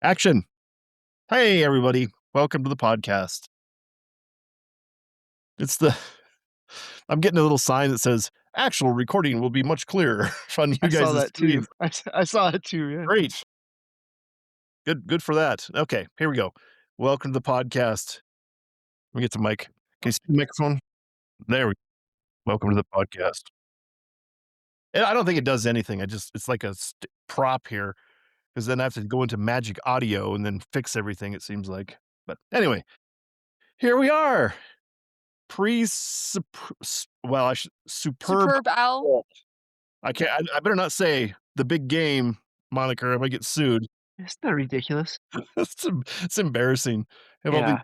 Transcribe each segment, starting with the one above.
Action. Hey, everybody. Welcome to the podcast. It's the I'm getting a little sign that says actual recording will be much clearer on you I saw guys' that too. screens. I saw it too, yeah. Great. Good for that. Okay, here we go. Welcome to the podcast. Let me get the mic. Can you see the microphone? There we go. Welcome to the podcast. And I don't think it does anything. It's like a prop here because then I have to go into Magic Audio and then fix everything, it seems like. But anyway, here we are. Well, I should superb. Superb owl. Oh, I better not say the big game moniker. I might get sued. Isn't that ridiculous? It's embarrassing. Have Yeah.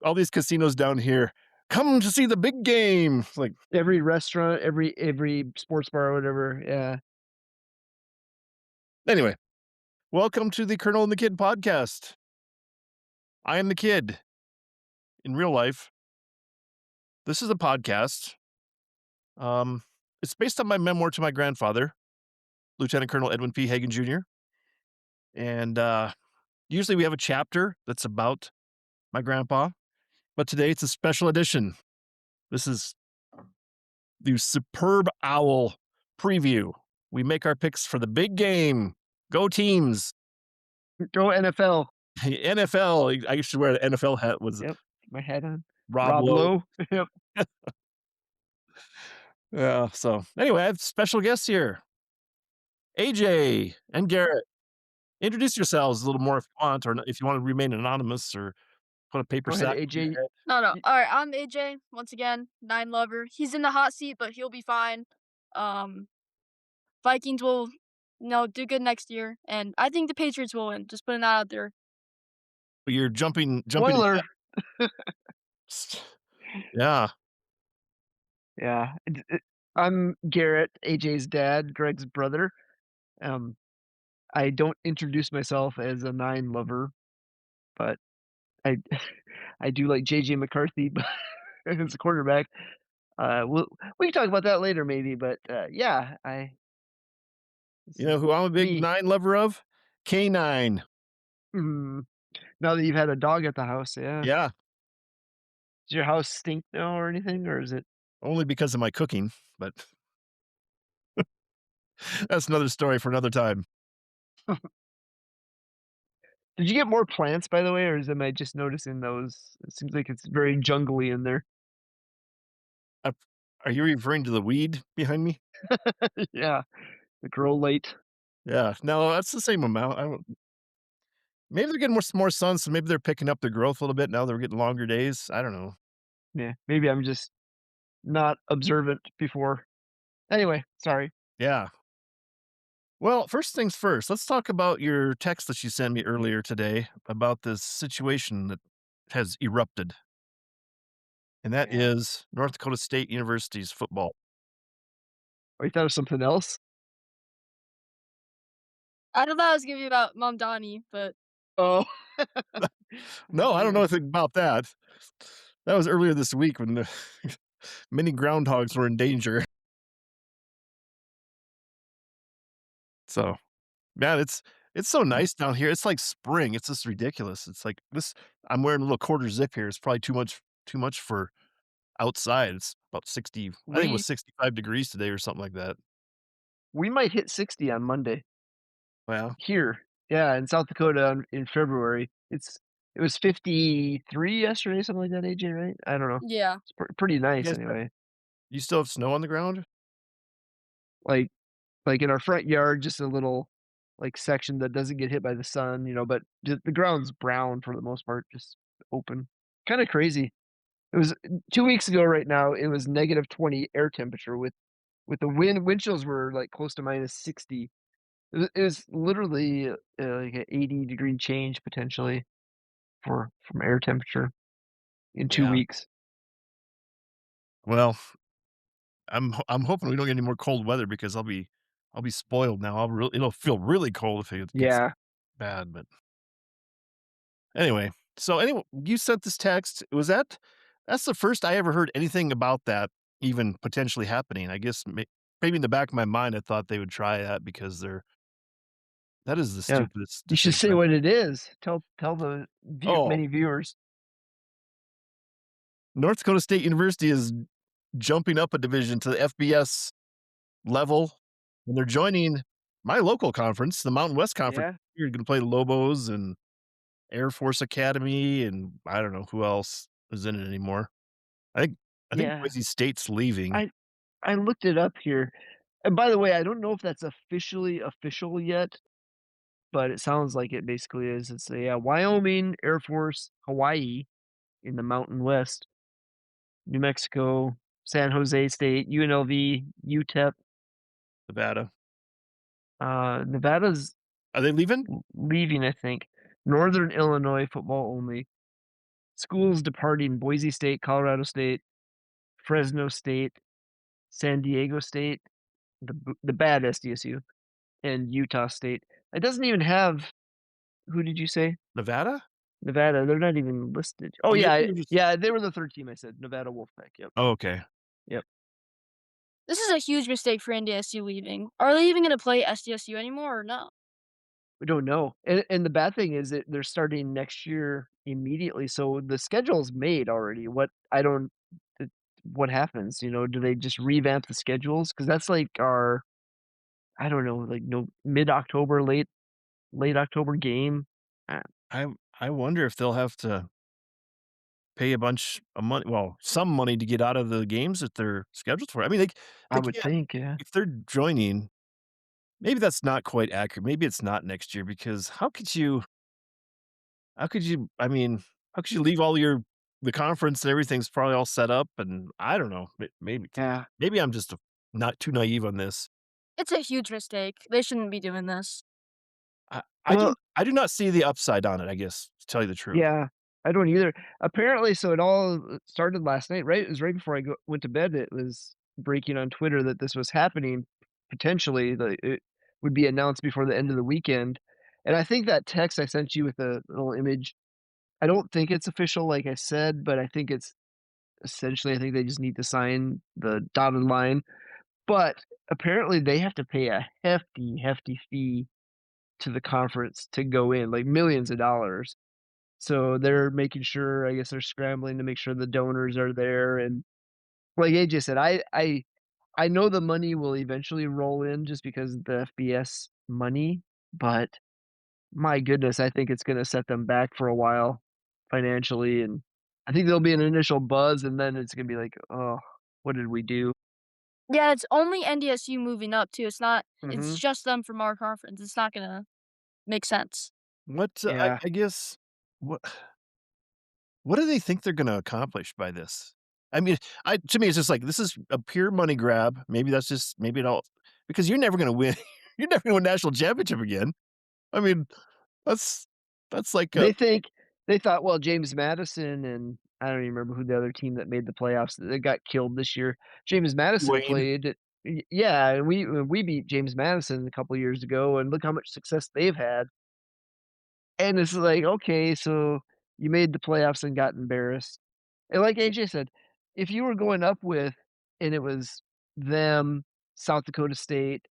all these casinos down here. Come to see the big game. It's like, Every restaurant, every sports bar or whatever, yeah. anyway, welcome to the Colonel and the Kid podcast. I am the kid in real life. This is a podcast. It's based on my memoir to my grandfather, Lieutenant Colonel Edwin P. Hagen Jr. And usually we have a chapter that's about my grandpa, but today it's a special edition. This is the Superb Owl preview. We make our picks for the big game. Go teams. Go NFL. NFL. I used to wear the NFL hat. Was Yep, my hat on. Rob Rob Lowe. Lowe. Yep. Yeah. So anyway, I have special guests here. AJ and Garrett. Introduce yourselves a little more if you want, or if you want to remain anonymous, or put a paper Go ahead, sack. AJ. No. Y Alright, I'm AJ, once again, 9 lover. He's in the hot seat, but he'll be fine. Vikings will, do good next year, and I think the Patriots will win. Just putting that out there. You're jumping. Spoiler. Yeah. Yeah. I'm Garrett, AJ's dad, Greg's brother. I don't introduce myself as a 9 lover, but I I do like JJ McCarthy, but as a quarterback. We can talk about that later maybe, but, yeah, this You know is who I'm a big me. 9 lover of? K9. Mhm. Now that you've had a dog at the house, yeah. Yeah, Does your house stink now or anything, or is it only because of my cooking, but that's another story for another time. Did you get more plants, by the way, or am I just noticing those? It seems like it's very jungly in there. Uh, are you referring to the weed behind me? Yeah, the grow light. Yeah, no, that's the same amount. I don't maybe they're getting more sun, so maybe they're picking up their growth a little bit now they're getting longer days. I don't know. Yeah, maybe I'm just not observant before. Anyway, sorry. Yeah. Well, first things first, let's talk about your text that you sent me earlier today about this situation that has erupted, and that Yeah. is North Dakota State University's football. Oh, you thought of something else? I thought I was gonna be about Mom Donnie, but Oh. No, I don't know Yeah. anything about that. That was earlier this week when the many groundhogs were in danger. So, man, it's so nice down here. It's like spring. It's just ridiculous. It's like this I'm wearing a little quarter zip here. It's probably too much for outside. It's about 60, I think it We was 65 degrees today or something like that. we might hit 60 on Monday Well, here. Yeah, in South Dakota in February. It was 53 yesterday, something like that, AJ, right? I don't know. yeah. It's pretty you nice guys anyway. you still have snow on the ground? Like like in our front yard, just a little like section that doesn't get hit by the sun, but the ground's brown for the most part, just open. Kind of crazy. It was 2 weeks ago right now. It was -20 air temperature with the wind chills were like close to -60. It was literally like an 80-degree change potentially from air temperature in two Yeah. weeks. Well, I'm hoping we don't get any more cold weather because I'll be spoiled now. It'll feel really cold if it gets Yeah, bad, but anyway, you sent this text. That's the first I ever heard anything about that even potentially happening. I guess maybe in the back of my mind, I thought they would try that because That is the Yeah. stupidest You should decision say I've what it is. Tell the Oh, many viewers. North Dakota State University is jumping up a division to the FBS level, and they're joining my local conference, the Mountain West Conference. Yeah, You're gonna play the Lobos and Air Force Academy, and I don't know who else is in it anymore. I think I think yeah. Boise State's leaving. I I looked it up here. And by the way, I don't know if that's officially official yet, but it sounds like it basically is. It's Wyoming, Air Force, Hawaii in the Mountain West, New Mexico, San Jose State, UNLV, UTEP, Nevada. Nevada's Are they leaving? leaving, I think. Northern Illinois football only. Schools departing Boise State, Colorado State, Fresno State, San Diego State, the bad SDSU, and Utah State. It doesn't even have who did you say? Nevada? Nevada, they're not even listed. Oh, Oh, maybe yeah, you're just yeah, they were the 3rd team I said, Nevada Wolfpack, yep, Oh, okay. yep. This is a huge mistake for NDSU leaving. Are they even gonna play SDSU anymore or no? We don't know, and the bad thing is that they're starting next year immediately, so the schedule's made already. Uh, what happens, do they just revamp the schedules? Because that's like our I don't know, like, no mid-October, late October game. Uh, I I wonder if they'll have to pay a bunch of money well, some money to get out of the games that they're scheduled for. I mean, I they would can't think, yeah. if they're joining maybe that's not quite accurate. Maybe it's not next year because how could you I mean, how could you leave all the conference and everything's probably all set up and I don't know, Yeah. maybe I'm just not too naive on this. It's a huge mistake. They shouldn't be doing this. Well, I do not see the upside on it, I guess, to tell you the truth. yeah, I don't either. Apparently, so it all started last night, right? It was right before I went to bed. It was breaking on Twitter that this was happening. Potentially, it would be announced before the end of the weekend. And I think that text I sent you with the little image, I don't think it's official, like I said, but I think it's essentially, I think they just need to sign the dotted line. But apparently, they have to pay a hefty, hefty fee to the conference to go in, like millions of dollars. So they're making sure I guess they're scrambling to make sure the donors are there, and like AJ said, I know the money will eventually roll in just because of the FBS money, but my goodness, I think it's gonna set them back for a while financially, and I think there'll be an initial buzz, and then it's gonna be like, "Oh, what did we do?" Yeah, it's only NDSU moving up too. It's Mhm. just them from our conference. It's not gonna make sense. What, Yeah. I guess, what what do they think they're gonna accomplish by this? I mean, I to me, it's just like, this is a pure money grab. Maybe that's just maybe it all because you're never gonna win you're never gonna win national championship again. I mean, that's that's like a They think they thought, well, James Madison and I don't even remember who the other team that made the playoffs that got killed this year. James Madison Wayne. played yeah, and we beat James Madison a couple years ago, and look how much success they've had. And it's like, okay, so you made the playoffs and got embarrassed. And like AJ said, if you were going up with and it was them, South Dakota State,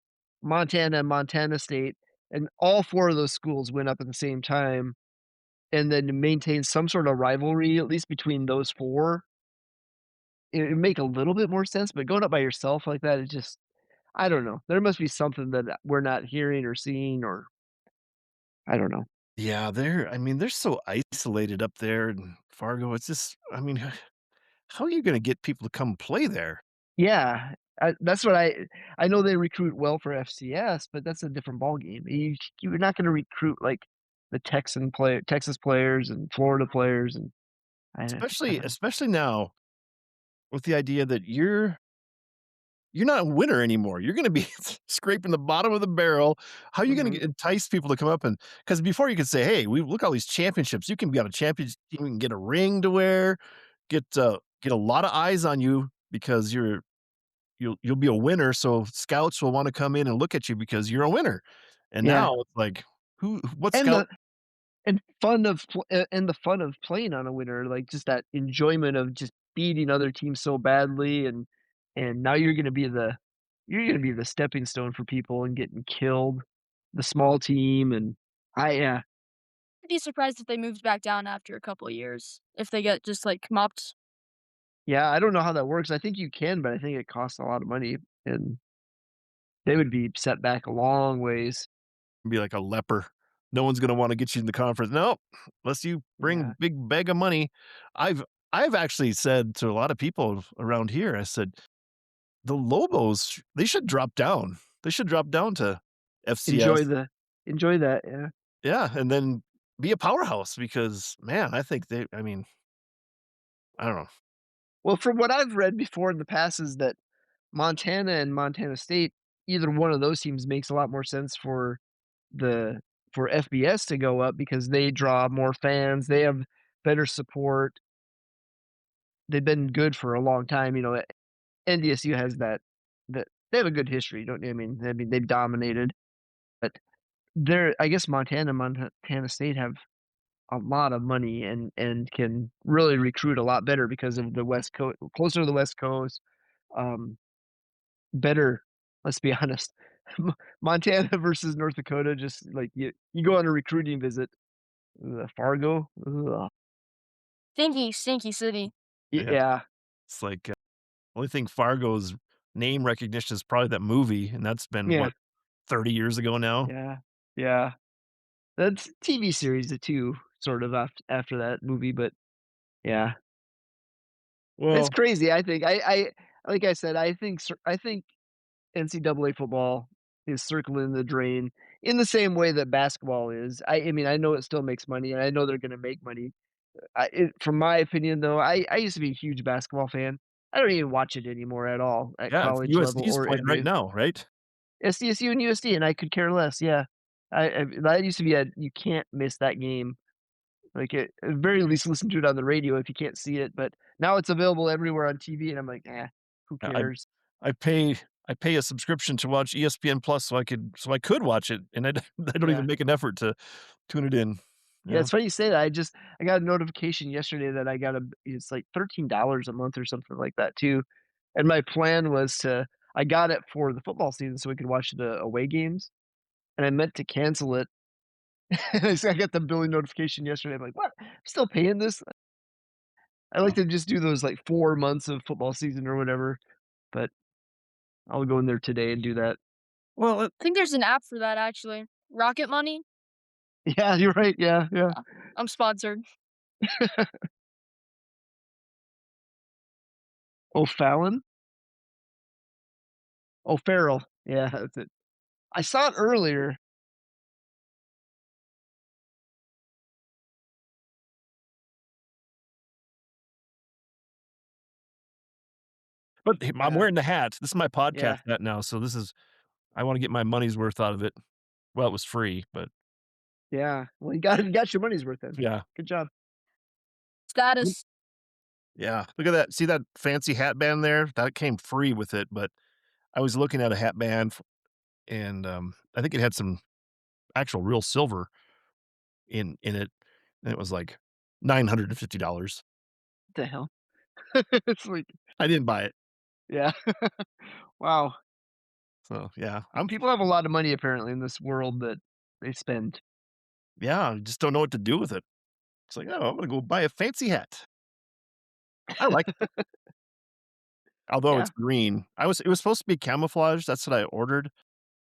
Montana, and Montana State, and all 4 of those schools went up at the same time and then to maintain some sort of rivalry, at least between those 4, it'd make a little bit more sense, but going up by yourself like that, it just I don't know. There must be something that we're not hearing or seeing or I don't know. Yeah, I mean, they're so isolated up there in Fargo. It's just I mean, how are you gonna get people to come play there? Yeah, that's what I know they recruit well for FCS, but that's a different ballgame. You're not gonna recruit like the Texas players and Florida players, and I don't know. Especially now with the idea that you're not a winner anymore. You're gonna be scraping the bottom of the barrel. How are you gonna Mhm. entice people to come up and because before you could say, "Hey, we look at all these championships. You can be on a championship team and get a ring to wear, get a lot of eyes on you because you'll be a winner, so scouts will wanna come in and look at you because you're a winner." And Yeah, now it's like, what and scout the fun of playing on a winner, like, just that enjoyment of just beating other teams so badly, and now you're gonna be the stepping stone for people and getting killed. the small team, and yeah. I'd be surprised if they moved back down after a couple of years, if they get just, like, mopped. Yeah, I don't know how that works. I think you can, but I think it costs a lot of money, and they would be set back a long ways. Be like a leper. No one's gonna wanna get you in the conference. Nope, unless you Yeah. bring big bag of money. I've I've actually said to a lot of people around here, I said, "The Lobos, they should drop down. They should drop down to Enjoy FCS." the enjoy that, yeah. Yeah, and then be a powerhouse because, man, I think I mean, I don't know. Well, from what I've read before in the past is that Montana and Montana State, either one of those teams makes a lot more sense the for FBS to go up because they draw more fans, they have better support. They've been good for a long time, NDSU has that they have a good history, don't they? I mean, they've dominated, but I guess Montana State have a lot of money and can really recruit a lot better because of the West Coast, closer to the West Coast, um, better. Let's be honest, Montana versus North Dakota, just like you go on a recruiting visit, Fargo, ugh. Stinky, stinky city. Yeah, Yeah, it's like, only thing Fargo's name recognition is probably that movie, and that's been, yeah, what, 30 years ago now? yeah, yeah. That's TV series too, sort of after that movie, but yeah, it's Well, crazy. I think like I said, I think NCAA football is circling the drain in the same way that basketball is. I mean, I know it still makes money, and I know they're gonna make money. From my opinion, though, I used to be a huge basketball fan. I don't even watch it anymore at all at yeah, college level USD's or playing right NBA. now, right? SDSU and USD, and I could care less. Yeah, that used to be a you can't miss that game. Like at the very least, listen to it on the radio if you can't see it. But now it's available everywhere on TV, and I'm like, who I cares? I pay I pay a subscription to watch ESPN Plus so I could watch it, and I don't Yeah. even make an effort to tune it in. Yeah, Yeah. it's funny you say that. I got a notification yesterday that it's like $13 a month or something like that too. And my plan was I got it for the football season so we could watch the away games, and I meant to cancel it. And I got the billing notification yesterday. I'm like, "What? I'm still paying this?" I like Oh. to just do those like 4 months of football season or whatever, but I'll go in there today and do that. Well, I think there's an app for that actually. Rocket Money? Yeah, you're right. Yeah, yeah. I'm sponsored. O'Fallon? O'Farrell. Yeah, that's it. I saw it earlier. but I'm Yeah, wearing the hat. This is my podcast yeah. hat now, so I wanna get my money's worth out of it. Well, it was free, but Yeah. Well, you got your money's worth then. yeah. Good job. Mm. Status. Yeah. Look at that. See that fancy hat band there? That came free with it, but I was looking at a hat band and, I think it had some actual real silver in it, and it was like $950. What the hell? It's like I didn't buy it. yeah. Wow. So, yeah, People have a lot of money apparently in this world that they spend. yeah, I just don't know what to do with it. It's like, "Oh, I'm gonna go buy a fancy hat." I like it, although Yeah. it's green. It was supposed to be camouflage, that's what I ordered,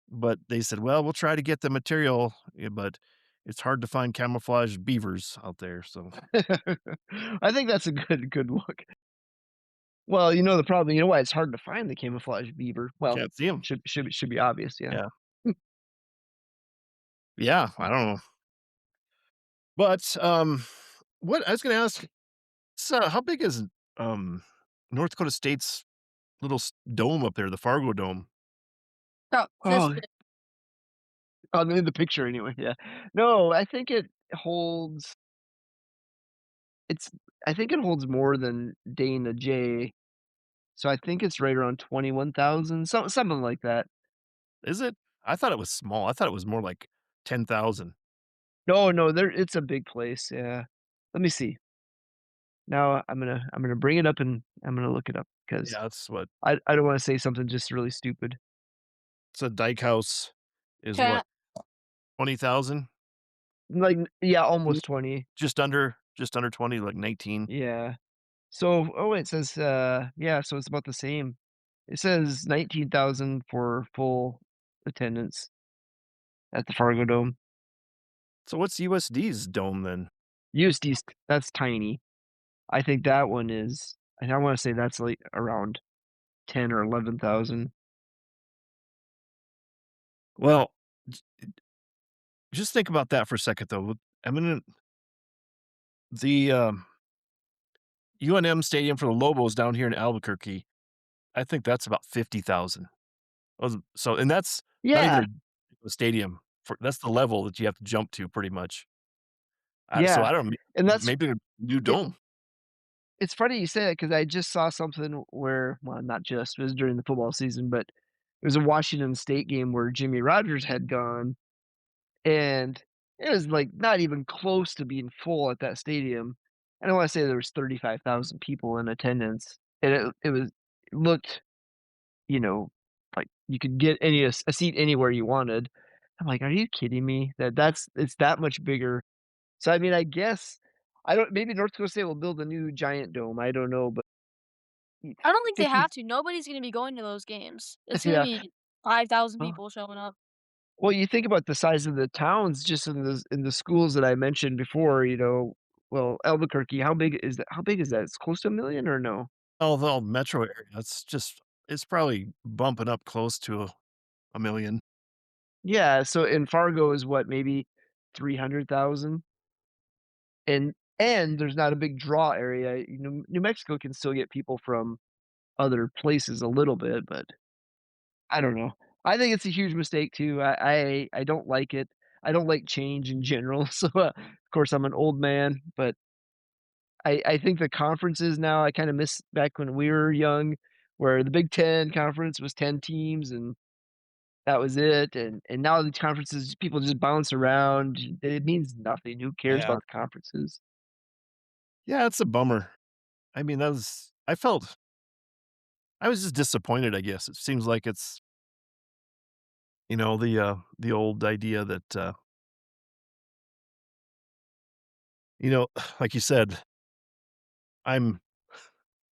but they said, "Well, we'll try to get the material, but it's hard to find camouflage beavers out there," so I think that's a good look. Well, the problem why it's hard to find the camouflage beaver? Well, can't see them. should be obvious, yeah. Yeah. Yeah, I don't know. But, what I was gonna ask, so how big is, um, North Dakota State's little dome up there, the Fargo Dome? Oh, this Oh, bit. in the picture anyway, yeah. No, it's I think it holds more than Dana J, so I think it's right around 21,000, something like that. Is it? I thought it was small. I thought it was more like 10,000. No, no, it's a big place, yeah. Let me see. Now I'm gonna bring it up and I'm gonna look it up because Yeah, that's what I don't wanna say something just really stupid. so Dyke House is what? Cat. 20,000? Like, yeah, almost 20. Just under 20, like 19. Yeah. So oh, it says, yeah, so it's about the same. It says 19,000 for full attendance at the Fargo Dome. So what's USD's dome then? USD's that's tiny. I think that one is and I wanna say that's, like, around 10 or 11,000. Well, j just think about that for a second, though. I mean, the, UNM Stadium for the Lobos down here in Albuquerque, I think that's about 50,000. So and that's not even Yeah, a stadium for that's the level that you have to jump to pretty much. So yeah, I don't know, and that's maybe a new it dome. it's funny you say that because I just saw something where well, not just, it was during the football season, but it was a Washington State game where Jimmy Rogers had gone, and it was, like, not even close to being full at that stadium. I don't wanna say there was 35,000 people in attendance, and it looked, you know, like you could get a seat anywhere you wanted. I'm like, "Are you kidding me? That's it's that much bigger." So, I mean, I guess I don't maybe North Dakota State will build a new giant dome, I don't know, but I don't think they 50 have to. Nobody's gonna be going to those games. It's gonna yeah. be 5,000 Huh. people showing up. Well, you think about the size of the towns just in the schools that I mentioned before, well, Albuquerque, how big is that? It's close to 1,000,000 or no? Although metro area, it's probably bumping up close to a million. Yeah, so in Fargo is what, maybe 300,000? And there's not a big draw area, New Mexico can still get people from other places a little bit, but I don't know. I think it's a huge mistake too. I don't like it. I don't like change in general. So, of course, I'm an old man, but I think the conferences now I kinda miss back when we were young, where the Big Ten conference was 10 teams and that was it, and now the conferences, people just bounce around. It means nothing. Who cares Yeah. about the conferences? Yeah, it's a bummer. I mean, I was just disappointed, I guess. It seems like it's, the old idea that, you know, like you said, I'm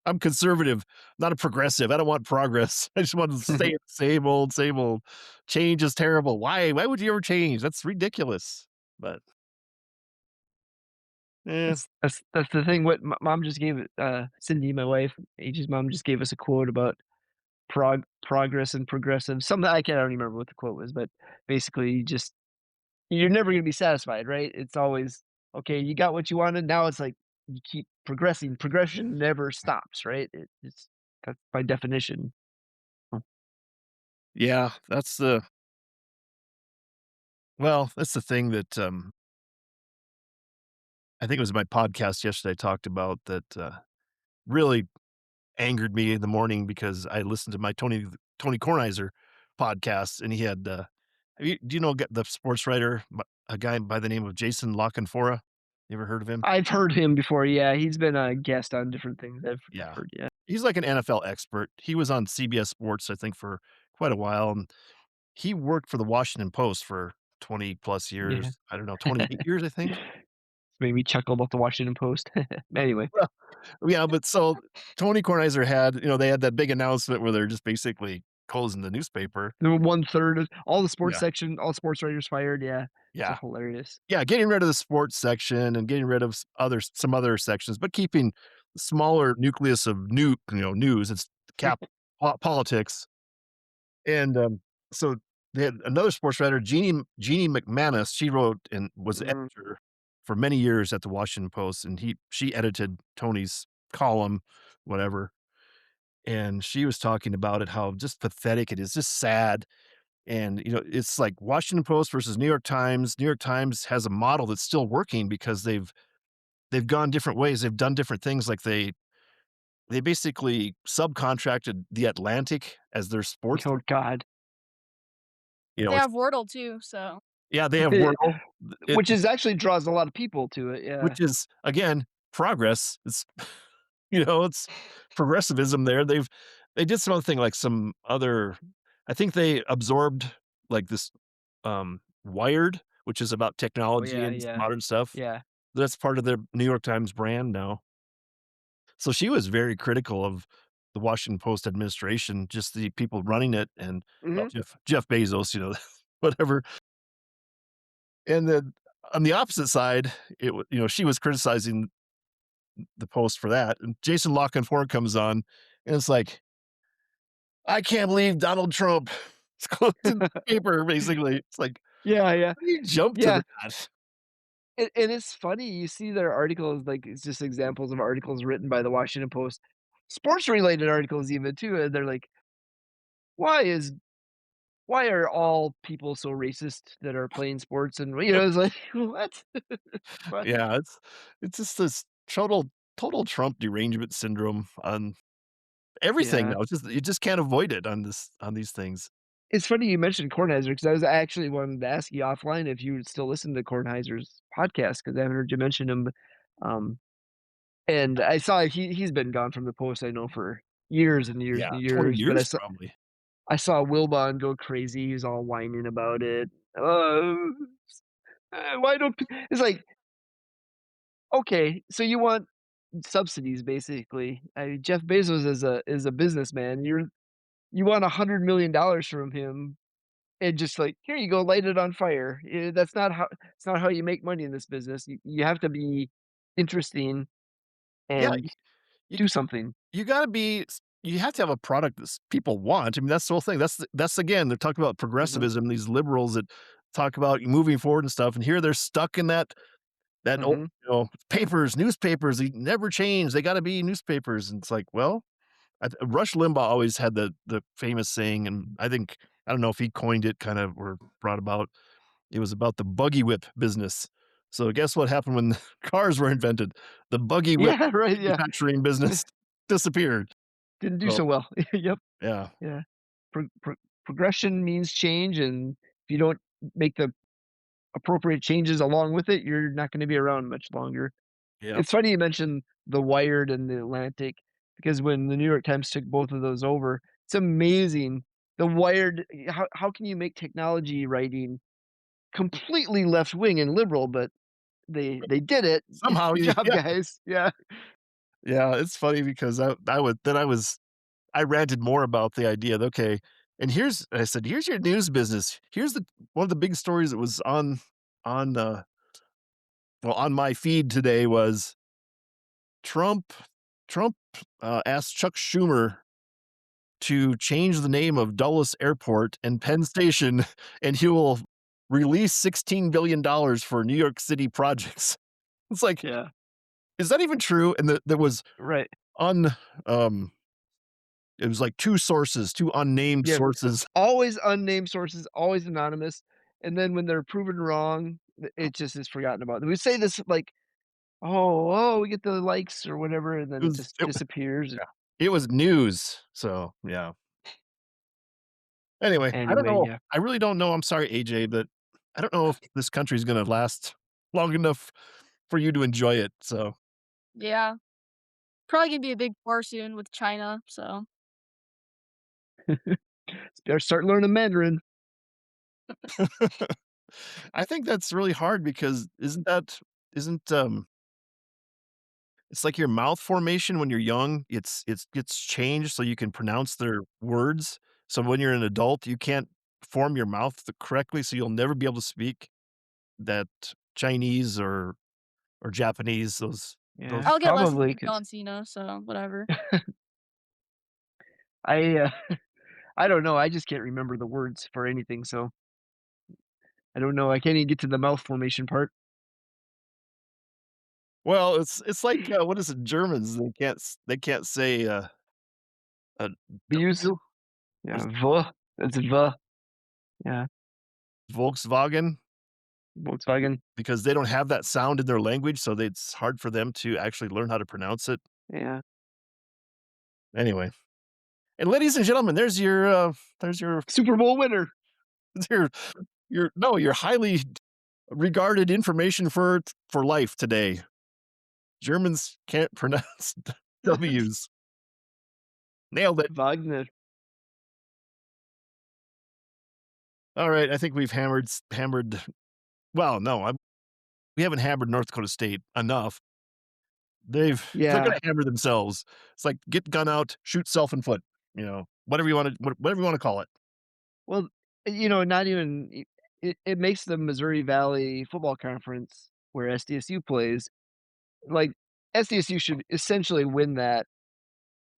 I'm conservative, not a progressive. I don't want progress. I just want to stay the same old, same old. Change is terrible. Why? Why would you ever change? That's ridiculous. But, eh, That's the thing. What mom just gave it, Cindy, my wife, Age's mom just gave us a quote about progress and progressive. Something I don't even remember what the quote was, but basically, just you're never gonna be satisfied, right? It's always, "Okay, you got what you wanted, now it's like you keep progressing." Progression never stops, right? That's by definition. Mm. yeah, that's the thing that, I think it was my podcast yesterday I talked about that, really angered me in the morning because I listened to my Tony Kornheiser podcast, and he had, do you know the sports writer, a guy by the name of Jason La Canfora? You ever heard of him? I've heard him before, yeah, he's been a guest on different things I've Yeah. heard, yeah. He's like an NFL expert. He was on CBS Sports, I think, for quite a while, and he worked for the Washington Post for 20 plus Yeah. years. I don't know, 28 years, I think? Made me chuckle about the Washington Post. Anyway, Well, yeah, but so Tony Kornheiser had they had that big announcement where they're just basically closing the newspaper. the 1/3 of all the sports Yeah. section, all sports writers fired, yeah. It's Yeah. hilarious. Yeah, getting rid of the sports section and getting rid of some other sections, but keeping smaller nucleus of news. It's politics. And, so they had another sports writer, Jeannie McManus. She wrote and was the Mhm. editor for many years at the Washington Post, and she edited Tony's column, whatever. And she was talking about it, how just pathetic it is, just sad. And, it's like Washington Post versus New York Times. New York Times has a model that's still working because they've gone different ways. They've done different things. Like they basically subcontracted The Atlantic as their sports. Oh god. They It's have Wordle too, so yeah, they have Wordle. It Which is actually draws a lot of people to it, yeah. which is, again, progress. It's it's progressivism there. They did some other thing, like some other I think they absorbed, like, this, Wired. which is about Oh, technology yeah, and yeah, modern stuff. yeah. That's part of the New York Times brand now. So she was very critical of the Washington Post administration, just the people running it and, well, Mhm. Jeff Bezos, whatever. And then on the opposite side, she was criticizing the Post for that, and Jason Ford comes on, and it's like, "I can't believe Donald Trump is close to the paper," basically. It's like, Yeah, yeah, how do you jump to yeah, that? and it's funny, you see their articles, like, it's just examples of articles written by the Washington Post, sports-related articles even too, and they're like, "Why is why are all people so racist that are playing sports?" And, it's like, "What? What?" Yeah, it's just this total Trump derangement syndrome on everything Yeah. now. It's just you just can't avoid it on these things. It's funny you mentioned Kornheiser because I was actually wanted to ask you offline if you would still listen to Kornheiser's podcast because I haven't heard you mention him. Um, and I saw he's been gone from the Post, I know, for years and years Yeah, and 20 years, but years probably. I saw Wilbon go crazy, he was all whining about it. "Oh, why don't p" it's like, okay, so you want subsidies basically. Jeff Bezos is a businessman, you want $100,000,000 from him and just like, "Here you go, light it on fire." That's not how it's not how you make money in this business. You have to be interesting Yeah, and you do something. you gotta be you have to have a product that people want. I mean, that's the whole thing. That's again, they're talking about Mhm, progressivism, these liberals that talk about moving forward and stuff, and here they're stuck in that old, mhm. papers, newspapers, they never change. They gotta be newspapers. And it's like, well, Rush Limbaugh always had the famous saying, and I don't know if he coined it kind of or brought about it was about the buggy whip business. So guess what happened when the cars were invented? The buggy whip Yeah, right, yeah. manufacturing business disappeared. Didn't do So, so well. Yep, yeah, yeah. Progression means change, and if you don't make the appropriate changes along with it, you're not gonna be around much longer. yep. It's funny you mentioned The Wired and The Atlantic because when the New York Times took both of those over, it's amazing. The Wired how can you make technology writing completely left wing and liberal, but they did it. Somehow, Good job, yeah, guys. Yeah. yeah, it's funny because I ranted more about the idea of, okay, and I said, "Here's your news business. Here's the one of the big stories that was on, on my feed today was Trump Trump, asked Chuck Schumer to change the name of Dulles Airport and Penn Station, and he will release $16 billion for New York City projects." It's like, Yeah. is that even true? And there was Right. un um, it was like 2 sources, 2 unnamed Yeah. sources. Always unnamed sources, always anonymous, and then when they're proven wrong, it just is forgotten about. We say this like, "Oh, we get the likes or whatever," and then It it was just it disappears. yeah. It was news. So, yeah. Anyway, I don't Anyway, know. yeah. I really don't know. I'm sorry, AJ, but I don't know if this country is gonna last long enough for you to enjoy it, so Yeah. Probably gonna be a big war soon with China, so Better start learning Mandarin. I think that's really hard because isn't, it's like your mouth formation when you're young, it's gets changed so you can pronounce their words. So when you're an adult, you can't form your mouth correctly, so you'll never be able to speak that Chinese or Japanese, those Yeah, I'll get lessons probably from 'cause John Cena, so whatever. I, I don't know, I just can't remember the words for anything, so I don't know, I can't even get to the mouth formation part. well, it's like, what is it, Germans, they can't say, Views? what is Yeah, V. That's V. Yeah, Volkswagen Volkswagen. because they don't have that sound in their language, so it's hard for them to actually learn how to pronounce it. Yeah. Anyway, and ladies and gentlemen, there's your Super Bowl winner. your your highly regarded information for life today. Germans can't pronounce W's. Nailed it. Wagner. All right, I think we've hammered well, no, we haven't hammered North Dakota State enough. They're Yeah. gonna hammer themselves. It's like, get gun out, shoot self and foot, whatever you wanna whatever you wanna call it. Well, not even it makes the Missouri Valley Football Conference where SDSU plays, like, SDSU should essentially win that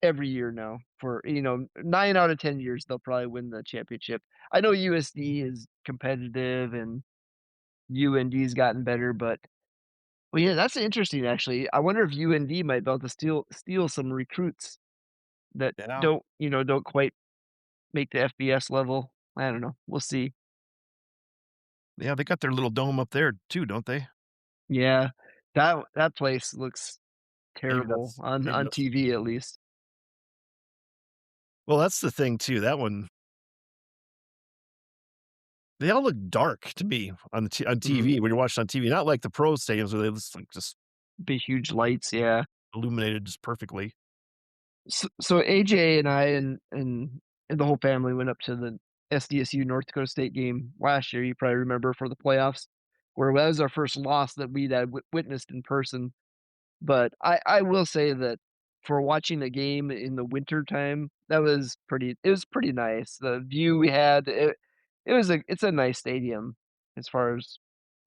every year now for, 9 out of 10 years, they'll probably win the championship. I know USD is competitive and UND's gotten better, but well, yeah, that's interesting actually. I wonder if UND might be able to steal some recruits that Yeah. don't quite make the FBS level. I don't know. We'll see. Yeah, they got their little dome up there too, don't they? Yeah. That place looks terrible Maybe on that's TV at least. well, that's the thing too, that one they all look dark to me on Mhm. TV when you're watching on TV, not like the pro stadiums where they just Big huge lights, yeah. illuminated just perfectly. So AJ and I and the whole family went up to the SDSU North Dakota State game last year. You probably remember for the playoffs, where that was our first loss that we'd had witnessed in person. But I will say that for watching a game in the winter time, that was pretty. It was pretty nice. The view we had, it's a nice stadium as far as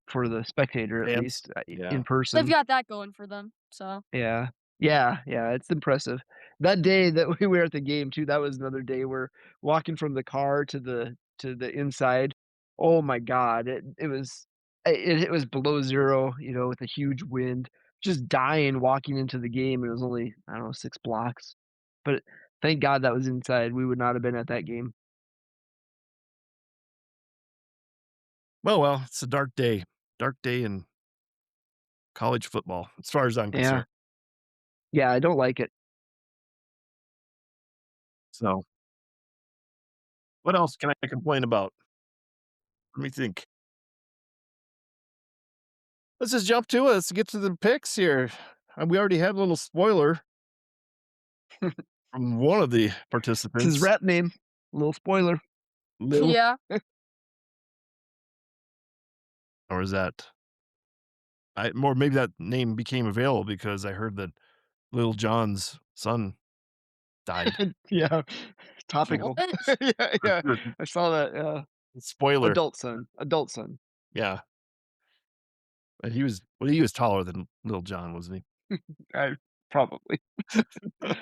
for the spectator at Fans. least Yeah. in They've person. got that going for them, so Yeah. Yeah, it's impressive. That day that we were at the game too, that was another day where walking from the car to the inside, oh my god, it was below 0, with a huge wind, just dying walking into the game, it was only, I don't know, 6 blocks. But thank God that was inside, we would not have been at that game. Well, it's a dark day in college football, as far as I'm Yeah. concerned. Yeah, I don't like it. So, what else can I complain about? Let me think. Let's just jump to it. Let's get to the picks here. We already had a little spoiler from one of the It's his participants. rap name, little spoiler. Lil, yeah. or is that more maybe that name became available because I heard that Lil Jon's son died. Yeah, topical. What? Yeah, I saw that, Spoiler. adult son. Yeah. And he was taller than Lil Jon, wasn't I probably.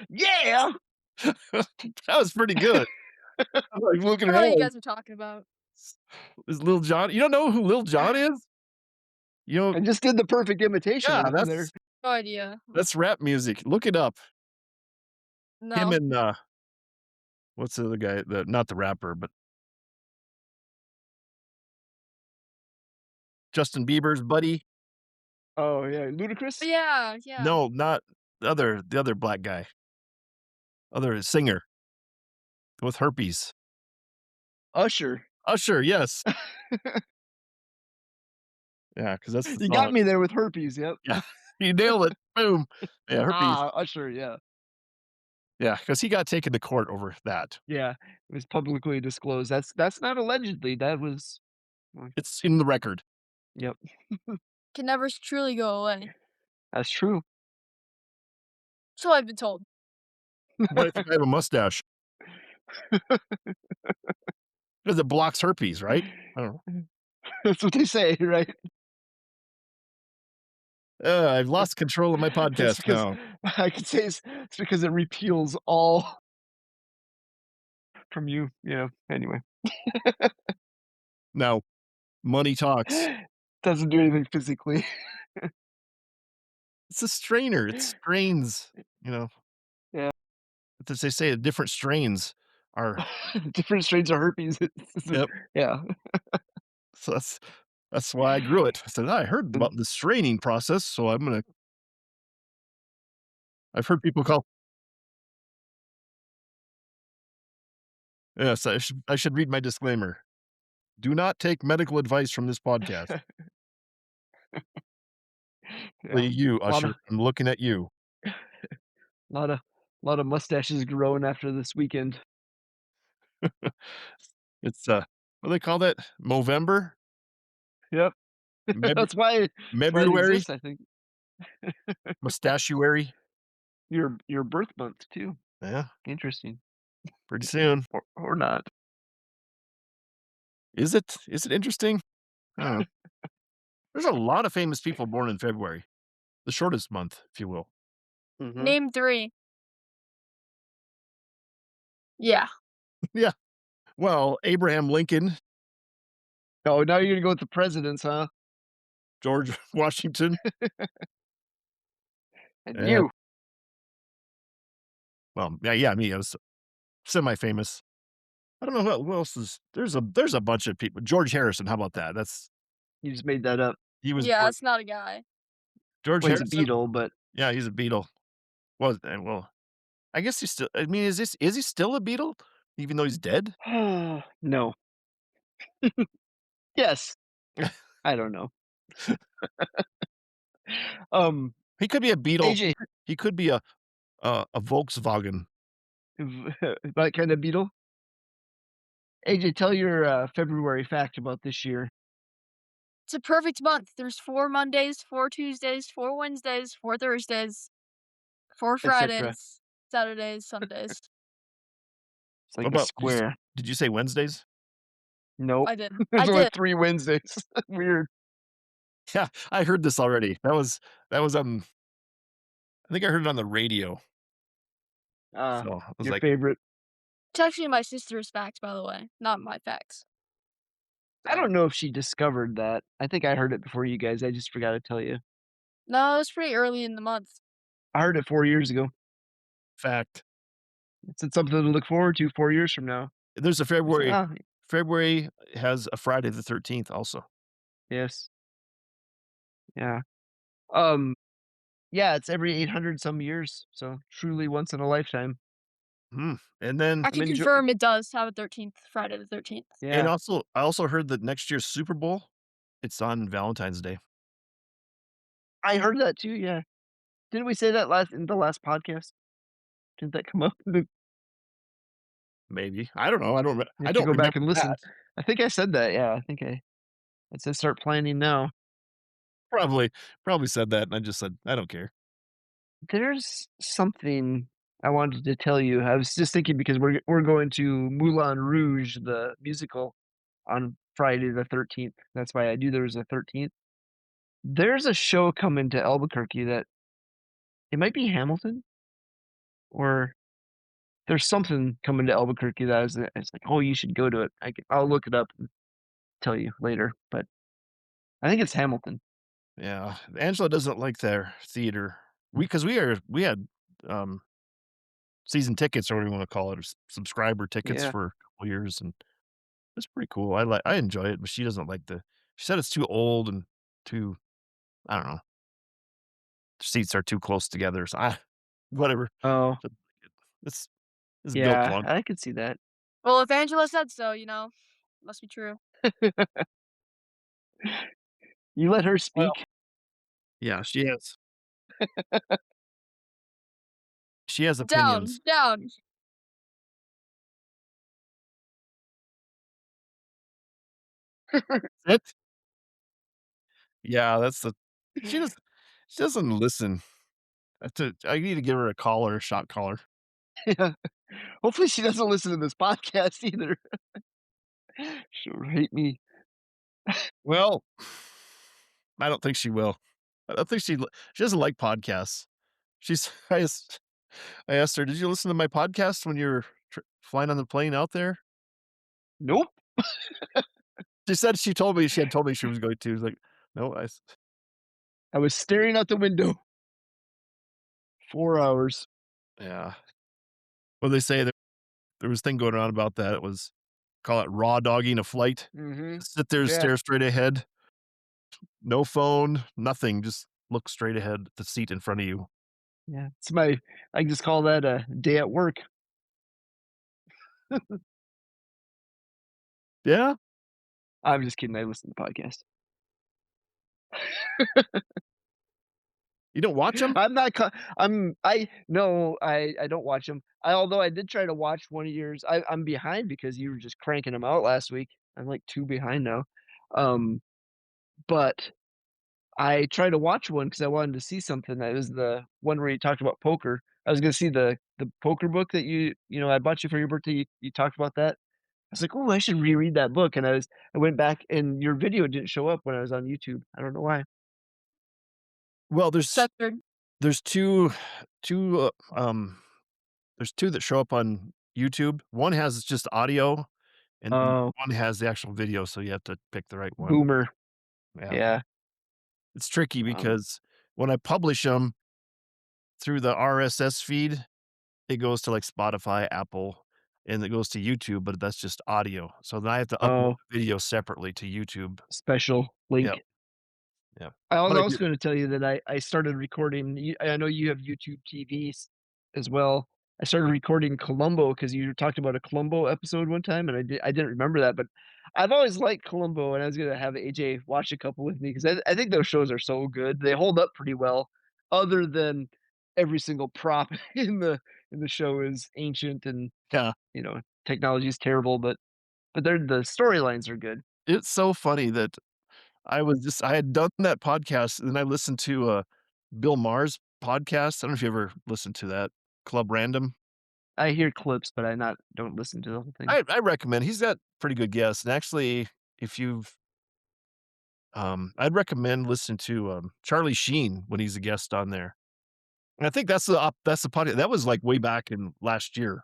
Yeah! he? That was pretty good. I'm like looking I don't know around what you like, guys are talking about. is Lil Jon you don't know who Lil Jon is? You know I just did the perfect imitation yeah, of him there. No idea. that's rap music. Look it up. Him No. and, what's the other guy? Not the rapper, but Justin Bieber's buddy? Oh, yeah, Oh, Ludacris? yeah, yeah. No, not the other black guy. Other singer with herpes. Usher. Usher, yes. Yeah, because that's the You song. got me there with herpes, yep. Yeah. You nailed it. Boom. Yeah, herpes. Usher, yeah. Yeah, because he got taken to court over that. Yeah, it was publicly disclosed. That's not allegedly, that was It's in the record. yep, Can never truly go away. that's true. So I've been told. But I think I have a mustache because it blocks herpes, right? I don't know. That's what they say, right? I've lost control of my It's podcast because now. I could say it's because it repeals all from you, anyway. Now, money talks. Doesn't do anything physically. It's a strainer. It strains, you know, Yeah. as they say, different strains are Different strains of herpes. yep. Yeah. So that's why I grew it. I said, I heard about the straining process, so I've heard people call yes, I should read my disclaimer. Do not take medical advice from this podcast. Yeah. You, A lot of Usher, I'm looking at you. lot of lot of mustaches growing after this weekend. It's, what do they call that? Movember? Yep. Meb That's why it February, exists, I think. mustachioary. Your birth month too. Yeah, Interesting. pretty soon. Or not. Is it? Is it interesting? I don't know. There's a lot of famous people born in February, the shortest month, if you will. Mhm. Name 3. Yeah. Yeah. Well, Abraham Lincoln, Oh, now you're gonna go with the presidents, huh? George Washington, And and you. well, yeah, me. I was semi-famous. I don't know who else is. There's a bunch of people. George Harrison. How about that? That's You just made that up. he was Yeah, born. that's not a guy. George Well, he's a Harrison. Beatle, but Yeah, he's a Beatle. Well, I guess he's still. I mean, is he still a Beatle, even though he's dead? no. Yes. I don't know. Um, He could be a Beatle. AJ, He could be a Volkswagen. that kind of Beatle. AJ, tell your February fact about this year, It's a perfect month. There's 4 Mondays, 4 Tuesdays, 4 Wednesdays, 4 Thursdays, 4 etc. Fridays, Saturdays, Sundays. It's What like a about square. did you say Wednesdays? Nope. I did. I There's only did. 3 Wednesdays. Weird. Yeah, I heard this already. That was I think I heard it on the radio. So I was Your like, favorite. It's actually my sister's fact, by the way, not my facts. I So don't know if she discovered that. I think I heard it before you guys. I just forgot to tell you. no, it's pretty early in the month. I heard it 4 years ago. fact. It said something to look forward to 4 years from now. There's a I said, February. "Ah, February has a Friday the 13th also. yes. Yeah." Um, yeah, it's every 800 some years, so truly once in a lifetime. And then I I'm can enjoy confirm it does have a 13th, Friday the 13th. and Yeah. also I also heard that next year's Super Bowl, it's on Valentine's Day. I heard that too, yeah. Didn't we say that in the last podcast? Didn't that come up? You Maybe. I don't know. I have to don't go back remember and that. listen. I think I said that, yeah, I said start planning now. Probably probably said that and I just said, "I don't care." There's something I wanted to tell you. I was just thinking because we're going to Moulin Rouge, the musical, on Friday the 13th. That's why I knew there was a 13th. There's a show coming to Albuquerque that it might be Hamilton, or there's something coming to Albuquerque that it's like, "Oh, you should go to it." I'll look it up and tell you later, but I think it's Hamilton. Yeah. Angela doesn't like their theater. We had, um, season tickets or whatever you wanna call it, or subscriber tickets Yeah. for a couple years, and it's pretty cool. I enjoy it, but she doesn't like she said it's too old and too I don't know, the seats are too close together, so I whatever. Oh, So it's it's Bill yeah, Clunk. I could see that. Well, if Angela said so, must be true. You let her Well, speak? yeah, she has Down, opinions. down. It Yeah, that's the she doesn't listen. I need to give her a collar, a shot collar. Yeah. Hopefully she doesn't listen to this podcast either. She'll hate me. Well, I don't think she will. I don't think she doesn't like podcasts. She's I asked her, "Did you listen to my podcast when you were flying on the plane out there?" Nope. She had told me she was going to. I was like, "No, I was staring out the window 4 hours. yeah." Well, they say that there was a thing going on about that. It was call it raw dogging a flight. Mhm. Just sit there, Yeah. stare straight ahead, no phone, nothing. Just look straight ahead at the seat in front of you. Yeah. I just call that a day at work. Yeah, I'm just kidding, I listen to podcasts. you don't watch them. I'm not co I no, I don't watch them. Although I did try to watch one of yours. I'm behind because you were just cranking them out last week. I'm like 2 behind now. Um, but I tried to watch one because I wanted to see something. That was the one where you talked about poker. I was gonna see the poker book that I bought you for your birthday. You talked about that. I was like, "Oh, I should reread that book," and I went back and your video didn't show up when I was on YouTube. I don't know why. Well, Censored. there's 2, there's 2 that show up on YouTube. One has just audio, and then Oh, one has the actual video, so you have to pick the right one. boomer. Yeah. Yeah. It's tricky Um, because when I publish them through the RSS feed, it goes to, like, Spotify, Apple, and it goes to YouTube, but that's just audio. So then I have to upload oh, the video separately to YouTube. special Yep, link. yep. I was But I also do gonna tell you that I started recording I know you have YouTube TV as well. I started recording Columbo because you talked about a Columbo episode one time, and I didn't remember that, but I've always liked Columbo, and I was gonna have AJ watch a couple with me because I think those shows are so good. They hold up pretty well, other than every single prop in the show is ancient and, yeah. technology is terrible, but the storylines are good. It's so funny that I had done that podcast, and then I listened to, Bill Maher's podcast. I don't know if you ever listened to that, Club Random. I hear clips, but I not don't listen to the whole thing. I recommend he's got pretty good guests, and actually, if you've I'd recommend listening to, Charlie Sheen when he's a guest on there. And I think that's the podcast that was, like, way back in last year,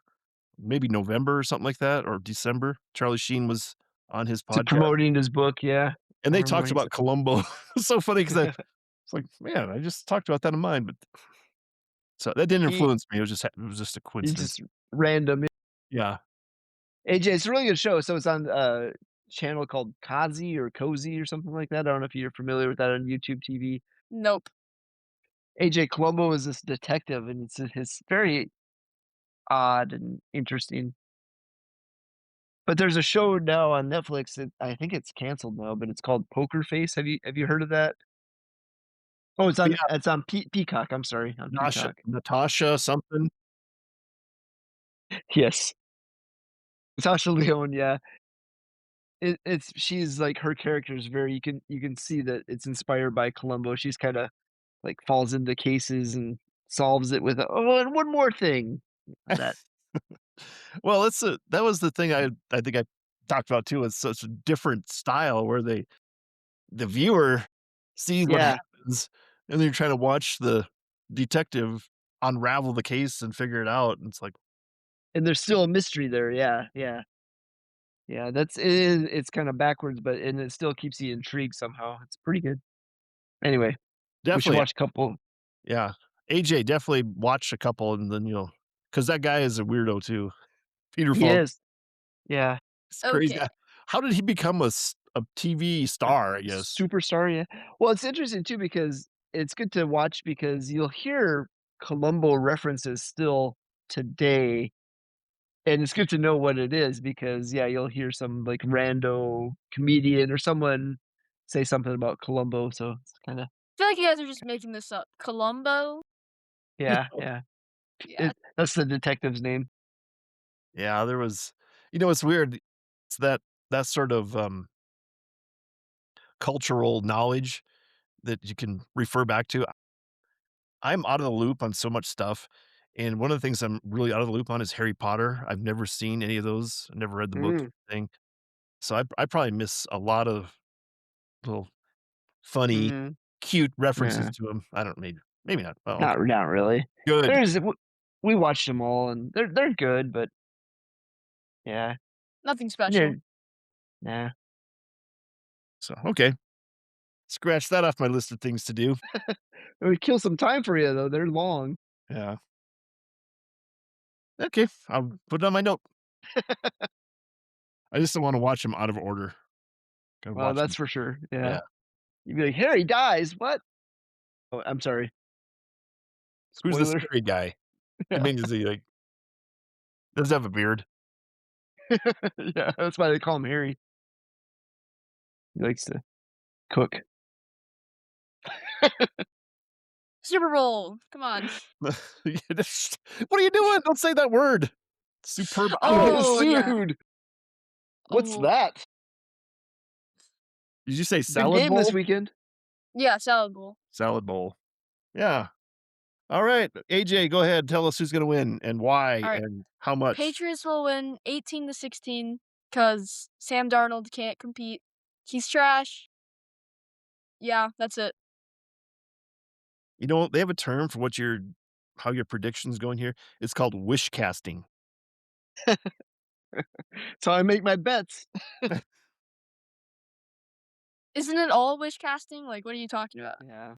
maybe November or something like that, or December. Charlie Sheen was on his To podcast, promoting his book, yeah. and I they remember talked when he about said Columbo. It's so funny because it's like, "Man, I just talked about that in mine," but so that didn't he influence me, it was just a he's coincidence. just random. Yeah. AJ, it's a really good show, so it's on a channel called Kazi or Cozy or something like that. I don't know if you're familiar with that on YouTube TV. Nope. AJ Colombo is this detective, and it's very odd and interesting. But there's a show now on Netflix that I think it's canceled now, but it's called Poker Face. Have you heard of that? Oh, Oh, yeah, it's on Peacock, I'm sorry, on Peacock. Natasha something. Yes. Natasha Lyonne, yeah. It's she's like her character is very you can see that it's inspired by Columbo. She's kinda, like, falls into cases and solves it with a, "Oh, and one more thing." That Well, that was the thing I think I talked about too, it's such a different style where the viewer sees what yeah, happens, and then you're trying to watch the detective unravel the case and figure it out, and it's like, and there's still a mystery there, yeah, yeah. Yeah, it's kinda backwards, but and it still keeps you intrigued somehow. It's pretty good. Anyway, we should definitely, watch a couple. yeah. AJ, definitely watch a couple and then you'll, because that guy is a weirdo too. Peter He Falk, is, yeah. it's crazy. Okay. How did he become a TV A star, I guess? superstar, yeah. Well, it's interesting too because it's good to watch because you'll hear Columbo references still today, and it's good to know what it is because, yeah, you'll hear some, like, rando comedian or someone say something about Columbo, so it's kinda I feel like you guys are just making this up. Columbo? yeah, yeah. Yeah. That's the detective's name. Yeah, it's weird. It's that sort of, cultural knowledge that you can refer back to. I'm out of the loop on so much stuff, and one of the things I'm really out of the loop on is Harry Potter. I've never seen any of those, I never read the books Mm, or anything, so I probably miss a lot of little funny, mhm, cute references yeah. to them. I don't maybe not. Oh, okay. Not really. Good. There's w we watched them all, and they're good, but yeah. Nothing They're special. nah. So, okay. Scratch that off my list of things to do. It would kill some time for you, though, they're long. Yeah. Okay, I'll put it on my note. I just don't wanna watch them out of order. Gotta Well, watch that's them. for sure, yeah. Yeah. You'd be like, "Harry dies, what?" Oh, I'm sorry. Who's the Spoiler. scary guy? I Yeah. mean, is he, like, does he have a beard? Yeah, that's why they call him Harry. He likes to cook. Super Bowl. Come on. What are you doing? Don't say that word. Superb You'll get Oh, owl. yeah. sued. What's Oh, that? Did you say Big salad game this bowl? weekend. Yeah, salad bowl. Salad bowl. Yeah. All right, AJ, go ahead. Tell us who's gonna win and why Alright. and how much. Patriots will win 18-16 because Sam Darnold can't compete. He's trash. Yeah, that's it. You know, they have a term for how your prediction's going here. It's called wishcasting. So I make my bets. Isn't it all wish casting? Like, what are you talking about? Yeah.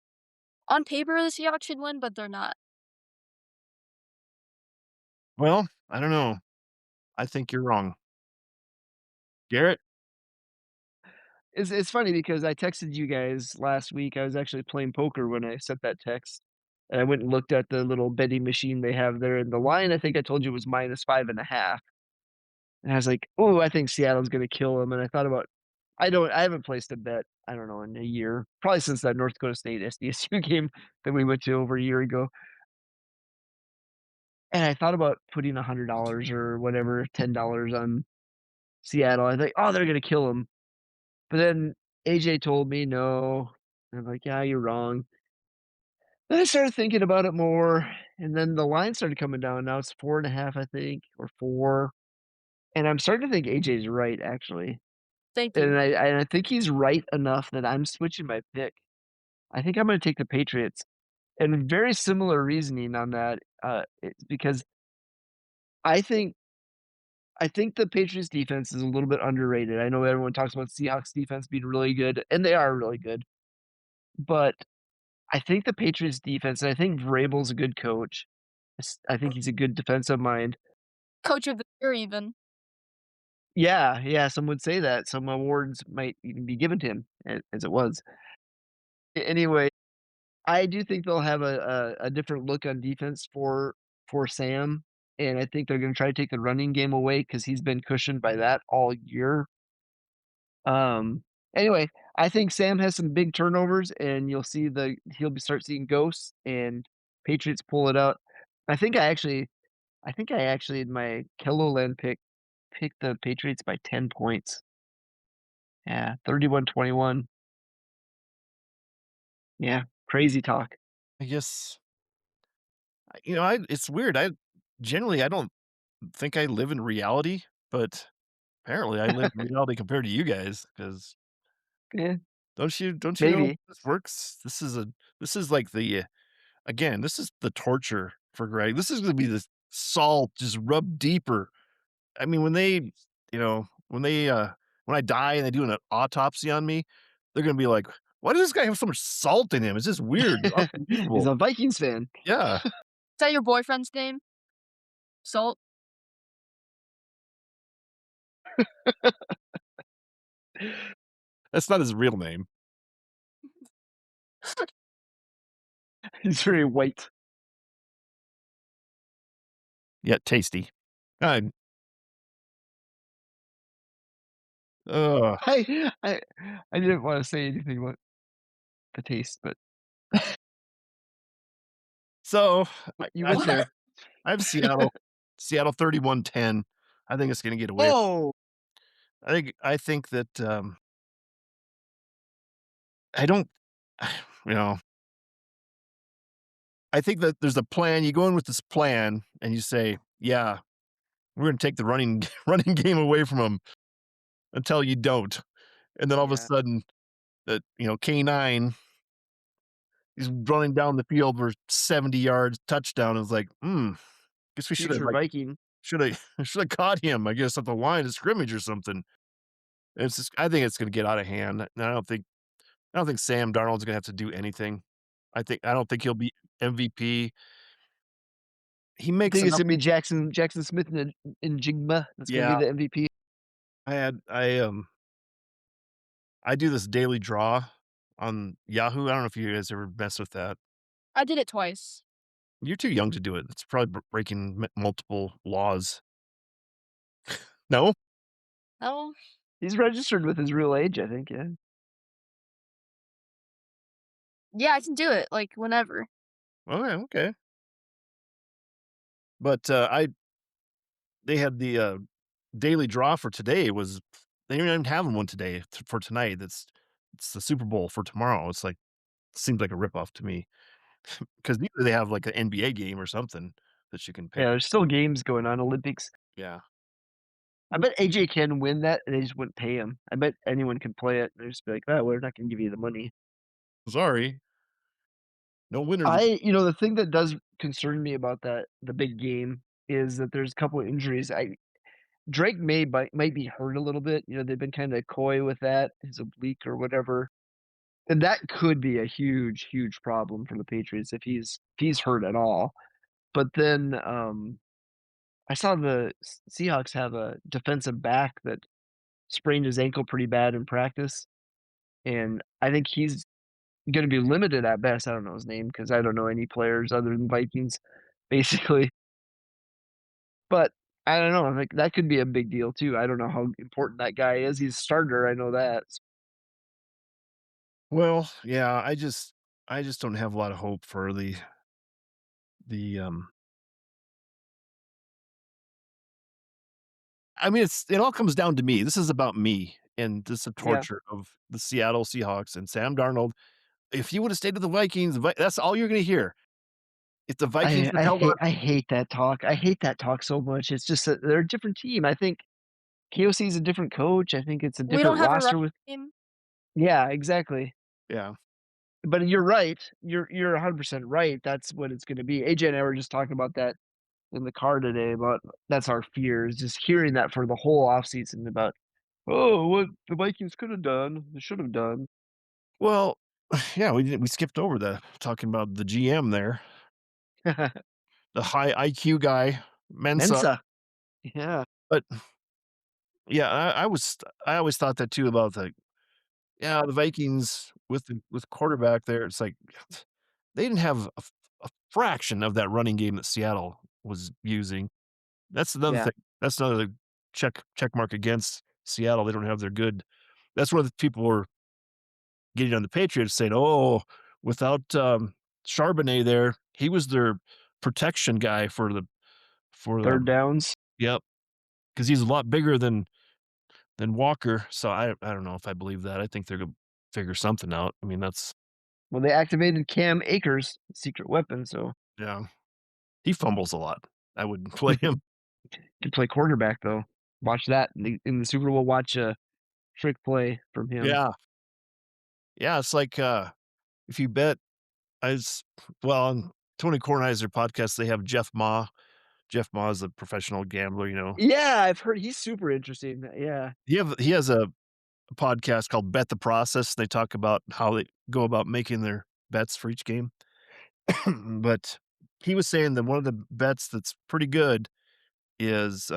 On paper, the Seahawks should win, but they're not. Well, I don't know. I think you're wrong. Garrett? It's funny because I texted you guys last week. I was actually playing poker when I sent that text, and I went and looked at the little betting machine they have there, and the line I think I told you was -5.5, and I was like, "Oh, I think Seattle's gonna kill them." And I thought about I haven't placed a bet, I don't know, in a year, probably since that North Dakota State SDSU game that we went to over a year ago, and I thought about putting $100 or whatever, $10 on Seattle. I think, "Oh, they're gonna kill them." But then AJ told me no. And I'm like, "Yeah, you're wrong." Then I started thinking about it more, and then the line started coming down. Now it's 4.5, I think, or 4. And I'm starting to think AJ's right, actually. Thank you. And I think he's right enough that I'm switching my pick. I think I'm gonna take the Patriots. And very similar reasoning on that, it's because I think I think the Patriots defense is a little bit underrated. I know everyone talks about Seahawks defense being really good, and they are really good. But I think the Patriots defense, and I think Vrabel's a good coach. I think he's a good defensive mind. Coach of the year, even. Yeah, yeah, some would say that. Some awards might even be given to him, as it was. Anyway, I do think they'll have a different look on defense for Sam, and I think they're gonna try to take the running game away because 'cause he's been cushioned by that all year. Um, anyway, I think Sam has some big turnovers, and start seeing ghosts, and Patriots pull it out. I think I actually in my Kelloland picked the Patriots by 10 points. Yeah, 31-21. Yeah, crazy talk. I guess it's weird. I don't think I live in reality, but apparently I live in reality compared to you guys. Because Yeah, don't you know maybe. how this works? This is like again, this is the torture for Greg. This is gonna be the salt just rubbed deeper. I mean, when I die and they do an autopsy on me, they're gonna be like, "Why does this guy have so much salt in him? It's just weird, He's unbelievable." a Vikings fan. Yeah. Is that your boyfriend's name? Salt? That's not his real name. He's very white. Yet tasty. I ugh. I didn't wanna say anything about the taste, but So, I you I went there. I have Seattle 31-10. I think it's gonna get away. Oh! I think that, I don't you know, I think that there's a plan. You go in with this plan and you say, "Yeah, we're gonna take the running running game away from them until you don't." And then all of a Yeah, sudden K9, he's running down the field for 70 yards, touchdown. It's like, guess we should have future Viking. should have should have caught him, I guess, at the line of scrimmage or something." It's just I think it's gonna get out of hand, and I don't think Sam Darnold's gonna have to do anything. I don't think he'll be MVP. He I makes think it's enough. gonna be Jackson Smith and Jigma that's gonna be Yeah, the MVP. I had I do this daily draw on Yahoo. I don't know if you guys ever mess with that. I did it twice. You're too young to do it. It's probably breaking multiple laws. No? Oh, He's registered with his real age, I think, yeah. yeah, I can do it, like, whenever. Okay, okay. But, I they had the, daily draw for today was they didn't even have one today for tonight. It's the Super Bowl for tomorrow. It's like seems like a ripoff to me because usually they have like an NBA game or something that you can pay. Yeah, there's still games going on, Olympics. Yeah. I bet AJ can win that, and they just wouldn't pay him. I bet anyone can play it. They'd just be like, "Oh, we're not gonna give you the money." Sorry, no winners. The thing that does concern me about the big game, is that there's a couple of injuries. I Drake might be hurt a little bit. They've been kinda coy with that, his oblique or whatever, and that could be a huge, huge problem for the Patriots if he's hurt at all. But then, I saw the Seahawks have a defensive back that sprained his ankle pretty bad in practice, and I think he's gonna be limited at best. I don't know his name because I don't know any players other than Vikings, basically. But I don't know, like, that could be a big deal too. I don't know how important that guy is. He's a starter, I know that. Well, yeah, I just don't have a lot of hope for the. I mean, it all comes down to me. This is about me and this is Yeah. torture of the Seattle Seahawks and Sam Darnold. If you would have stayed with the Vikings, that's all you're gonna hear. If the Vikings I would I have held hate on. I hate that talk. I hate that talk so much. It's just that they're a different team. I think KOC is a different coach. I think it's a We don't different have a running roster with. game. Yeah, exactly. Yeah. But you're right. You're 100% right. That's what it's gonna be. AJ and I were just talking about that in the car today, but that's our fear, is just hearing that for the whole offseason about, "Oh, what the Vikings could have done, they should have done." Well, yeah, we skipped over the talking about the GM there, the high IQ guy, Mensa. Mensa. Yeah, But yeah, I always thought that too about the Vikings with quarterback there. It's like they didn't have a fraction of that running game that Seattle was using. That's another yeah. thing. That's another check mark against Seattle. They don't have their good. That's where the people were getting on the Patriots saying, "Oh, without Charbonnet there, he was their protection guy for 3rd downs. yep, because he's a lot bigger than Walker." So I don't know if I believe that. I think they're gonna figure something out. I mean, that's Well, they activated Cam Akers, secret weapon, so yeah. He fumbles a lot. I wouldn't play him. can play quarterback, though. Watch that in the Super Bowl, watch a trick play from him. Yeah. Yeah, it's like, if you bet as well, on Tony Kornheiser podcast, they have Jeff Ma. Jeff Ma is a professional gambler, you know. Yeah, I've heard he's super interesting, yeah. He has a podcast called Bet the Process. They talk about how they go about making their bets for each game. But he was saying that one of the bets that's pretty good is,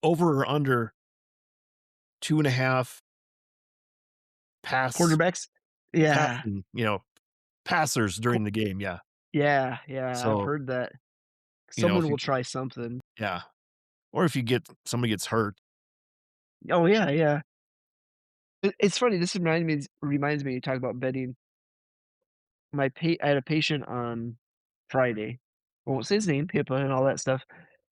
over or under 2.5 pass Quarterbacks? Yeah. passing, passers during the game, yeah. Yeah, yeah, I've So, heard that. if Someone you will try something. yeah, or if somebody gets hurt. Oh, yeah, yeah. It's funny, this reminds me, you talk about betting. I had a patient on Friday. I won't say his name, HIPAA and all that stuff,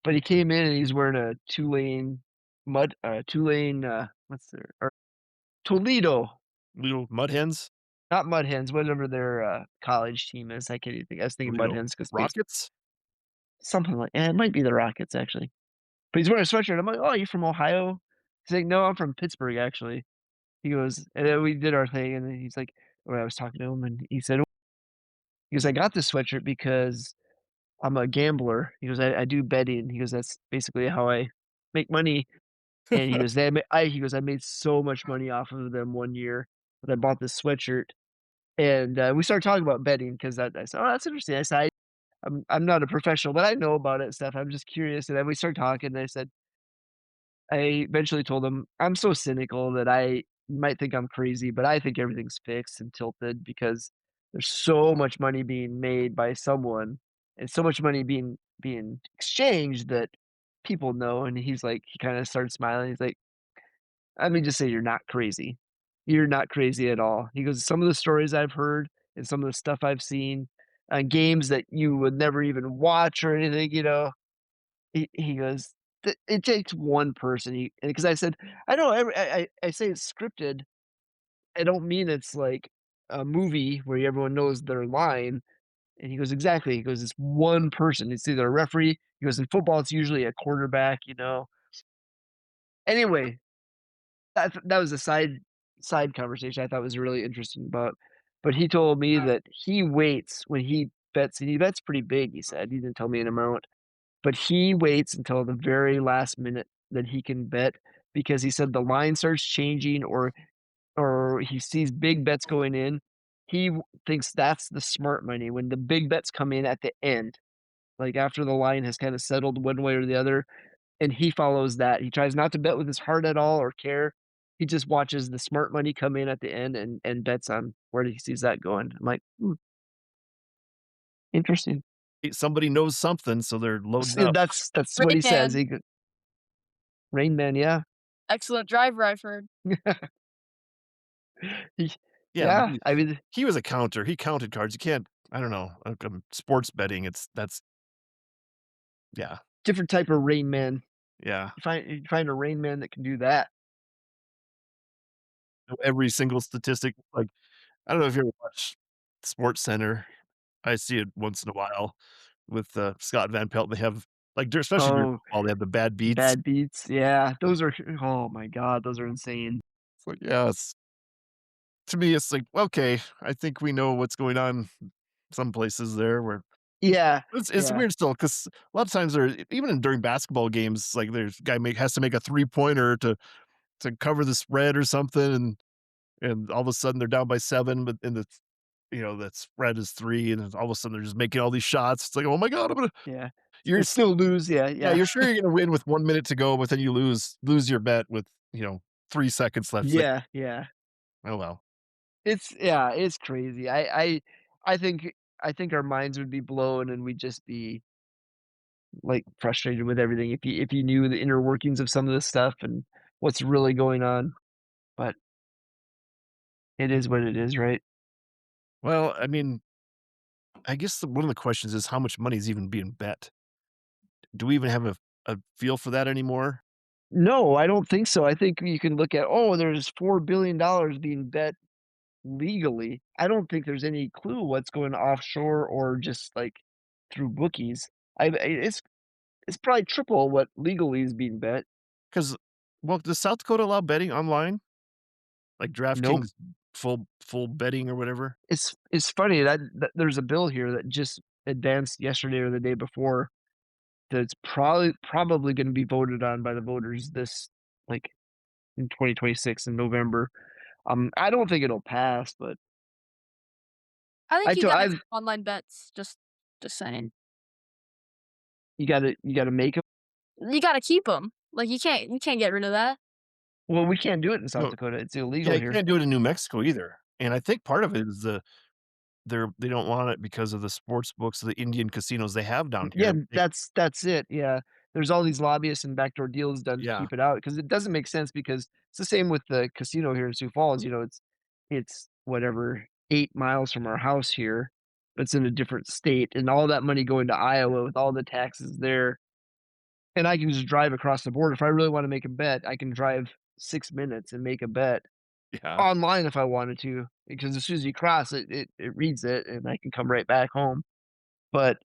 but he came in and he's wearing a Tulane, what's their or Toledo, Little mud hens? not Mud Hens, whatever their, college team is. I can't even think. I was thinking Mud Little Hens because rockets? something like it might be the Rockets, actually. But he's wearing a sweatshirt. I'm like, "Oh, you from Ohio?" He's like, "No, I'm from Pittsburgh, actually." He goes and then we did our thing, and then he's like when I was talking to him, and he goes, "I got this sweatshirt because I'm a gambler." He goes, "I do betting." He goes, "That's basically how I make money." And he goes, "I made so much money off of them one year that I bought this sweatshirt." And, we started talking about betting because I said, "Oh, that's interesting." I said, I'm not a professional, but I know about it and stuff. I'm just curious." And then we started talking, and I eventually told him, "I'm so cynical that I might think I'm crazy, but I think everything's fixed and tilted because there's so much money being made by someone and so much money being exchanged that people know." And he kinda started smiling. He's like, "Let me just say you're not crazy. You're not crazy at all." He goes, "Some of the stories I've heard and some of the stuff I've seen on games that you would never even watch or anything, he goes, It takes one person." Because I said, "I know I say it's scripted. I don't mean it's like a movie where everyone knows their line?" And he goes, "Exactly." He goes, "It's one person. It's either a referee." He goes, "In football, it's usually a quarterback, you know?" Anyway, that was a side conversation I thought was really interesting about, but he told me that he waits when he bets, and he bets pretty big, he said. He didn't tell me an amount, but he waits until the very last minute that he can bet because he said the line starts changing or he sees big bets going in. Thinks that's the smart money when the big bets come in at the end, like after the line has kind of settled one way or the other, and he follows that. He tries not to bet with his heart at all or care. He just watches the smart money come in at the end and bets on where he sees that going. I'm like, "Hmm, interesting." Somebody knows something, so they're loading up. That's what he says. Rayman, He go Rain Man, yeah. excellent driver, I've heard. He Yeah, but yeah, I mean, he was a counter. He counted cards. You can't I don't know, sports betting, that's yeah, different type of Rain Man. yeah. You find a Rain Man that can do that. Every single statistic, like, I don't know if you ever watch Sports Center. I see it once in a while with, Scott Van Pelt. They have like, especially during Oh, football, they have the bad beats. bad beats. Yeah, those are oh my god, those are insane. It's like, yeah, to me, it's like, okay, I think we know what's going on some places there where Yeah, it's yeah, weird still because a lot of times there even during basketball games, like, there's guy has to make a three-pointer to cover the spread or something, and all of a sudden they're down by 7, but in the that spread is 3, and then all of a sudden they're just making all these shots. It's like, "Oh my god, I'm gonna" yeah. you're And s still lose, yeah, yeah, yeah. you're sure you're gonna win with 1 minute to go, but then you lose your bet with, 3 seconds left. It's like, Yeah, yeah. "Oh, well." It's crazy. I think I think our minds would be blown and we'd just be, like, frustrated with everything if you knew the inner workings of some of this stuff and what's really going on, but it is what it is, right? Well, I mean, I guess one of the questions is how much money is even being bet? Do we even have a feel for that anymore? No, I don't think so. I think you can look at, "Oh, there's $4 billion being bet legally." I don't think there's any clue what's going offshore or just, like, through bookies. It's probably triple what legally is being bet. 'Cause well, does South Dakota allow betting online? Like Nope. DraftKings full betting or whatever? It's funny that there's a bill here that just advanced yesterday or the day before that's probably gonna be voted on by the voters this like, in 2026 in November. I don't think it'll pass, but I think you gotta I've keep online bets, just saying. you gotta make 'em. You gotta keep them. Like, you can't get rid of that. Well, we can't do it in South No. Dakota. It's Yeah, illegal you here. can't do it in New Mexico either, and I think part of it is they don't want it because of the sports books, the Indian casinos they have down Yeah, here. They that's it, yeah. There's all these lobbyists and backdoor deals done to yeah, keep it out because it doesn't make sense because it's the same with the casino here in Sioux Falls, it's whatever, 8 miles from our house here, but it's in a different state, and all that money going to Iowa with all the taxes there, and I can just drive across the border. If I really wanna make a bet, I can drive 6 minutes and make a bet yeah. online if I wanted to, because as soon as you cross it, it reads it, and I can come right back home, but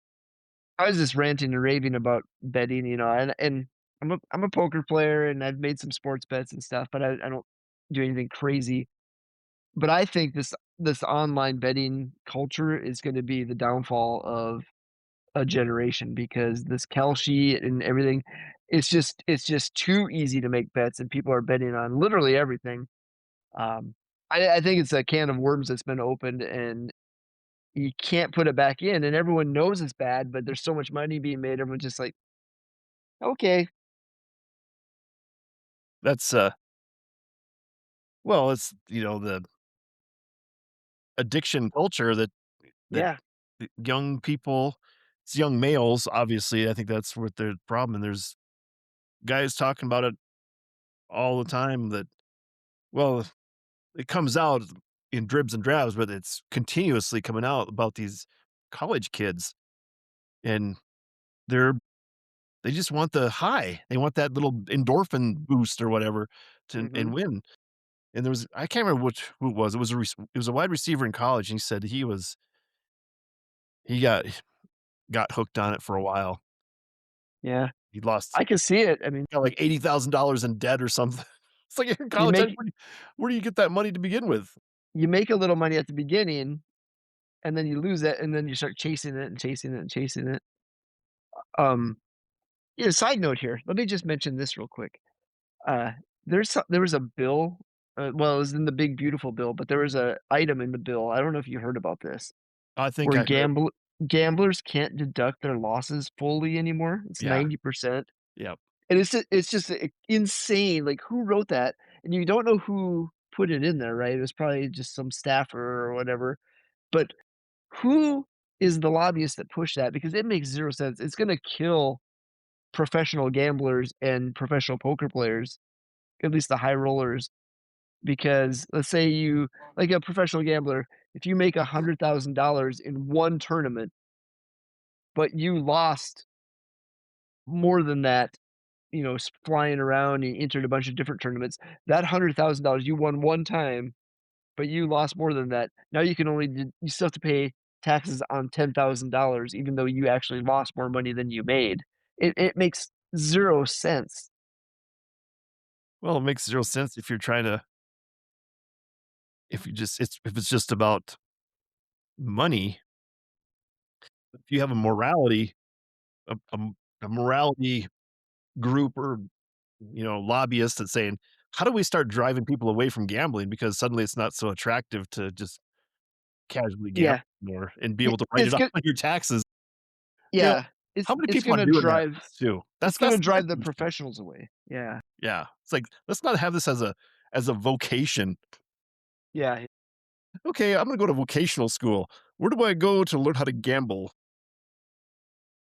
I was just ranting and raving about betting, and I'm a poker player and I've made some sports bets and stuff, but I don't do anything crazy. But I think this online betting culture is gonna be the downfall of a generation because this Kalshi and everything, it's just too easy to make bets and people are betting on literally everything. Um, I think it's a can of worms that's been opened and you can't put it back in, and everyone knows it's bad, but there's so much money being made, everyone's just like, "Okay." That's, well, it's, the addiction culture that Yeah. the young people it's young males, obviously, I think that's what their problem, and there's guys talking about it all the time that well, it comes out in dribs and drabs, but it's continuously coming out about these college kids, and they're they just want the high. They want that little endorphin boost or whatever to and Mhm. win. and there was I can't remember who it was. It was a wide receiver in college, and he said he got hooked on it for a while. Yeah, He lost I can see it. I mean, got like $80,000 in debt or something. It's like you're in you college, make where do you get that money to begin with? you make a little money at the beginning, and then you lose it, and then you start chasing it and chasing it and chasing it. Um, yeah, side note here, let me just mention this real quick. Uh, there was a bill, well, it was in the big beautiful bill, but there was a item in the bill, I don't know if you heard about this, I think where I heard. gamblers can't deduct their losses fully anymore. It's Yeah, 90%, yeah. and it's just insane, like, who wrote that? And you don't know who put it in there, right? It was probably just some staffer or whatever, but who is the lobbyist that pushed that? Because it makes 0 sense. It's gonna kill professional gamblers and professional poker players, at least the high rollers, because let's say you like a professional gambler, if you make $100,000 in one tournament, but you lost more than that, flying around and entered a bunch of different tournaments, that $100,000 you won one time, but you lost more than that. Now you still have to pay taxes on $10,000 even though you actually lost more money than you made. It makes 0 sense. Well, it makes 0 sense if you're trying to if it's just about money. If you have a morality a morality group or, lobbyist that's saying, "How do we start driving people away from gambling because suddenly it's not so attractive to just casually gamble Yeah, more and be able to write it's it off good. on your taxes?" You know, Yeah, how many people are doing that too? it's That's gonna the drive the big issue. professionals away. Yeah, Yeah, it's like, let's not have this as a vocation. yeah, "Okay, I'm gonna go to vocational school. Where do I go to learn how to gamble?"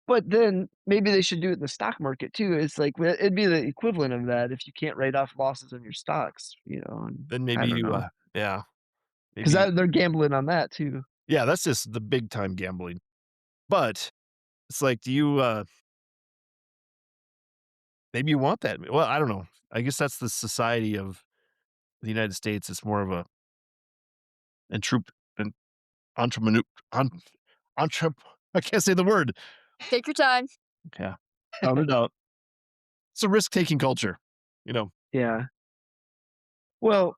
but then maybe they should do it in the stock market too. It's like, well, it'd be the equivalent of that if you can't write off losses on your stocks, and Then I maybe don't you, know, yeah, 'cause maybe they're gambling on that too. yeah, that's just the big time gambling. But it's like, do you, maybe you want that. Well, I don't know. I guess that's the society of the United States. It's more of a entrep an entrepreneur en entrep I can't say the word. Take your time. Yeah, found it out. It's a risk-taking culture, you know? Yeah. Well,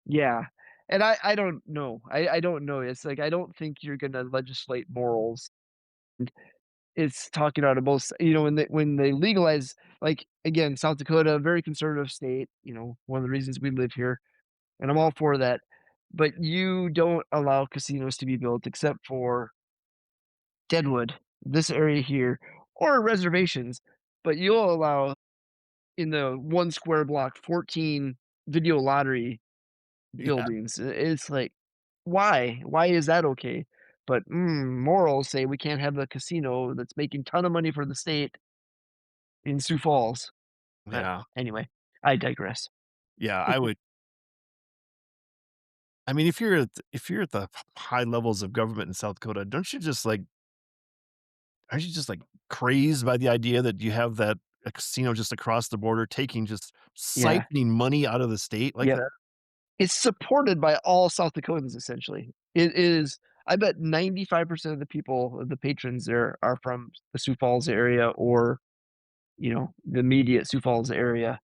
yeah, and I don't know. I don't know. It's like, I don't think you're gonna legislate morals. It's talking out of both when they legalize, like, again, South Dakota, very conservative state, one of the reasons we live here, and I'm all for that, but you don't allow casinos to be built except for Deadwood, this area here, or reservations, but you'll allow in the 1 square block, 14 video lottery Yeah, buildings. It's like, why? Why is that okay? But, morals say we can't have a casino that's making ton of money for the state in Sioux Falls. yeah, Anyway, I digress. yeah, I mean, if you're at the high levels of government in South Dakota, don't you just, like aren't you just, like, crazed by the idea that you have that a casino just across the border taking just Yeah. siphoning money out of the state like Yep. that? It's supported by all South Dakotans, essentially. It is I bet 95% of the people, the patrons there are from the Sioux Falls area or, the immediate Sioux Falls area.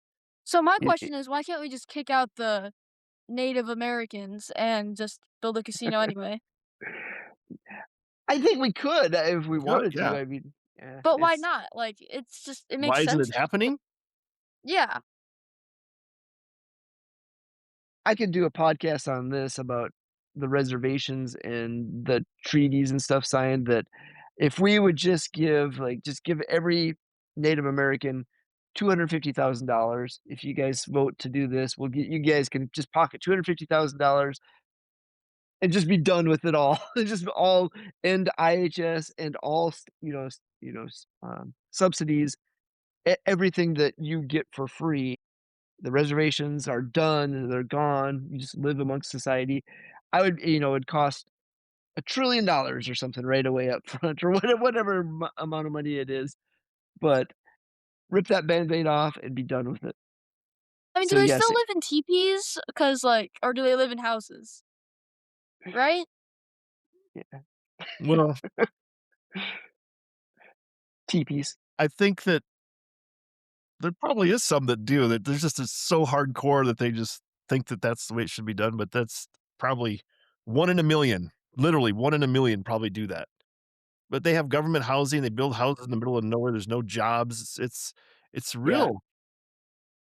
So my It question is, why can't we just kick out the Native Americans and just build a casino anyway? I think we could, if we You could, wanted to. yeah. I mean, yeah, But why not? Like, it makes Why isn't sense it to me. happening? Yeah. I could do a podcast on this about the reservations and the treaties and stuff signed that if we would just give every Native American $250,000. If you guys vote to do this, you guys can just pocket $250,000 and just be done with it all. Just all end IHS and all subsidies, everything that you get for free. The reservations are done, they're gone, you just live amongst society. It'd cost $1,000,000,000,000 or something right away up front or whatever amount of money it is, but rip that Band-Aid off and be done with it. I I mean, do So they yes, still live in teepees? 'Cause, like, or do they live in houses? Right? yeah, Well, teepees. I think that there probably is some that do that. There's just it's so hardcore that they just think that that's the way it should be done, but that's probably 1 in a million. Literally 1 in a million probably do that. But they have government housing, they build houses in the middle of nowhere, there's no jobs. It's Yeah. real.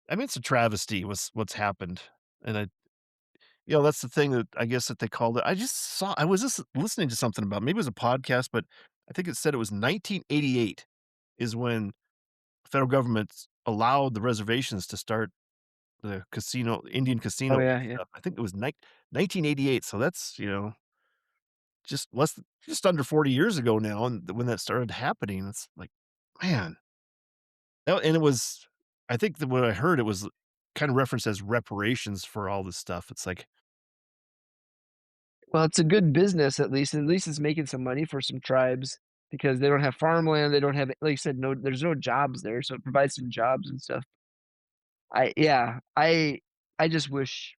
I mean, it's a travesty what's happened, and that's the thing that I guess that they called it. I was just listening to something about maybe it was a podcast, but I think it said it was 1988 is when the federal government allowed the reservations to start the Indian Oh, casino yeah, yeah. stuff. I think it was 1988, so that's, just under 40 years ago now, and when that started happening, it's like, man. And it was I think that what I heard, it was kind of referenced as reparations for all this stuff. It's like, Well, it's a good business at least. At least it's making some money for some tribes because they don't have farmland, they don't have like you said, there's no jobs there, so it provides some jobs and stuff. Yeah, I just wish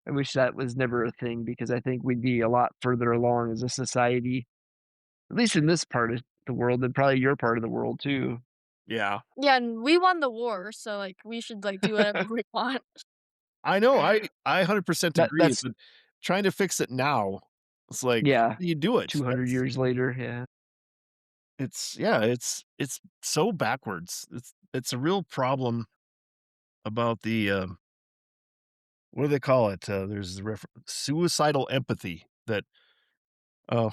that was never a thing because I think we'd be a lot further along as a society, at least in this part of the world and probably your part of the world too. yeah. Yeah, and we won the war, so, like, we should, like, do whatever we want. I know, I 100% agree, That's but trying to fix it now, it's like, yeah, how do you do it? 200 years later, yeah. It's so backwards. It's a real problem about what do they call it? There's the suicidal empathy that, oh,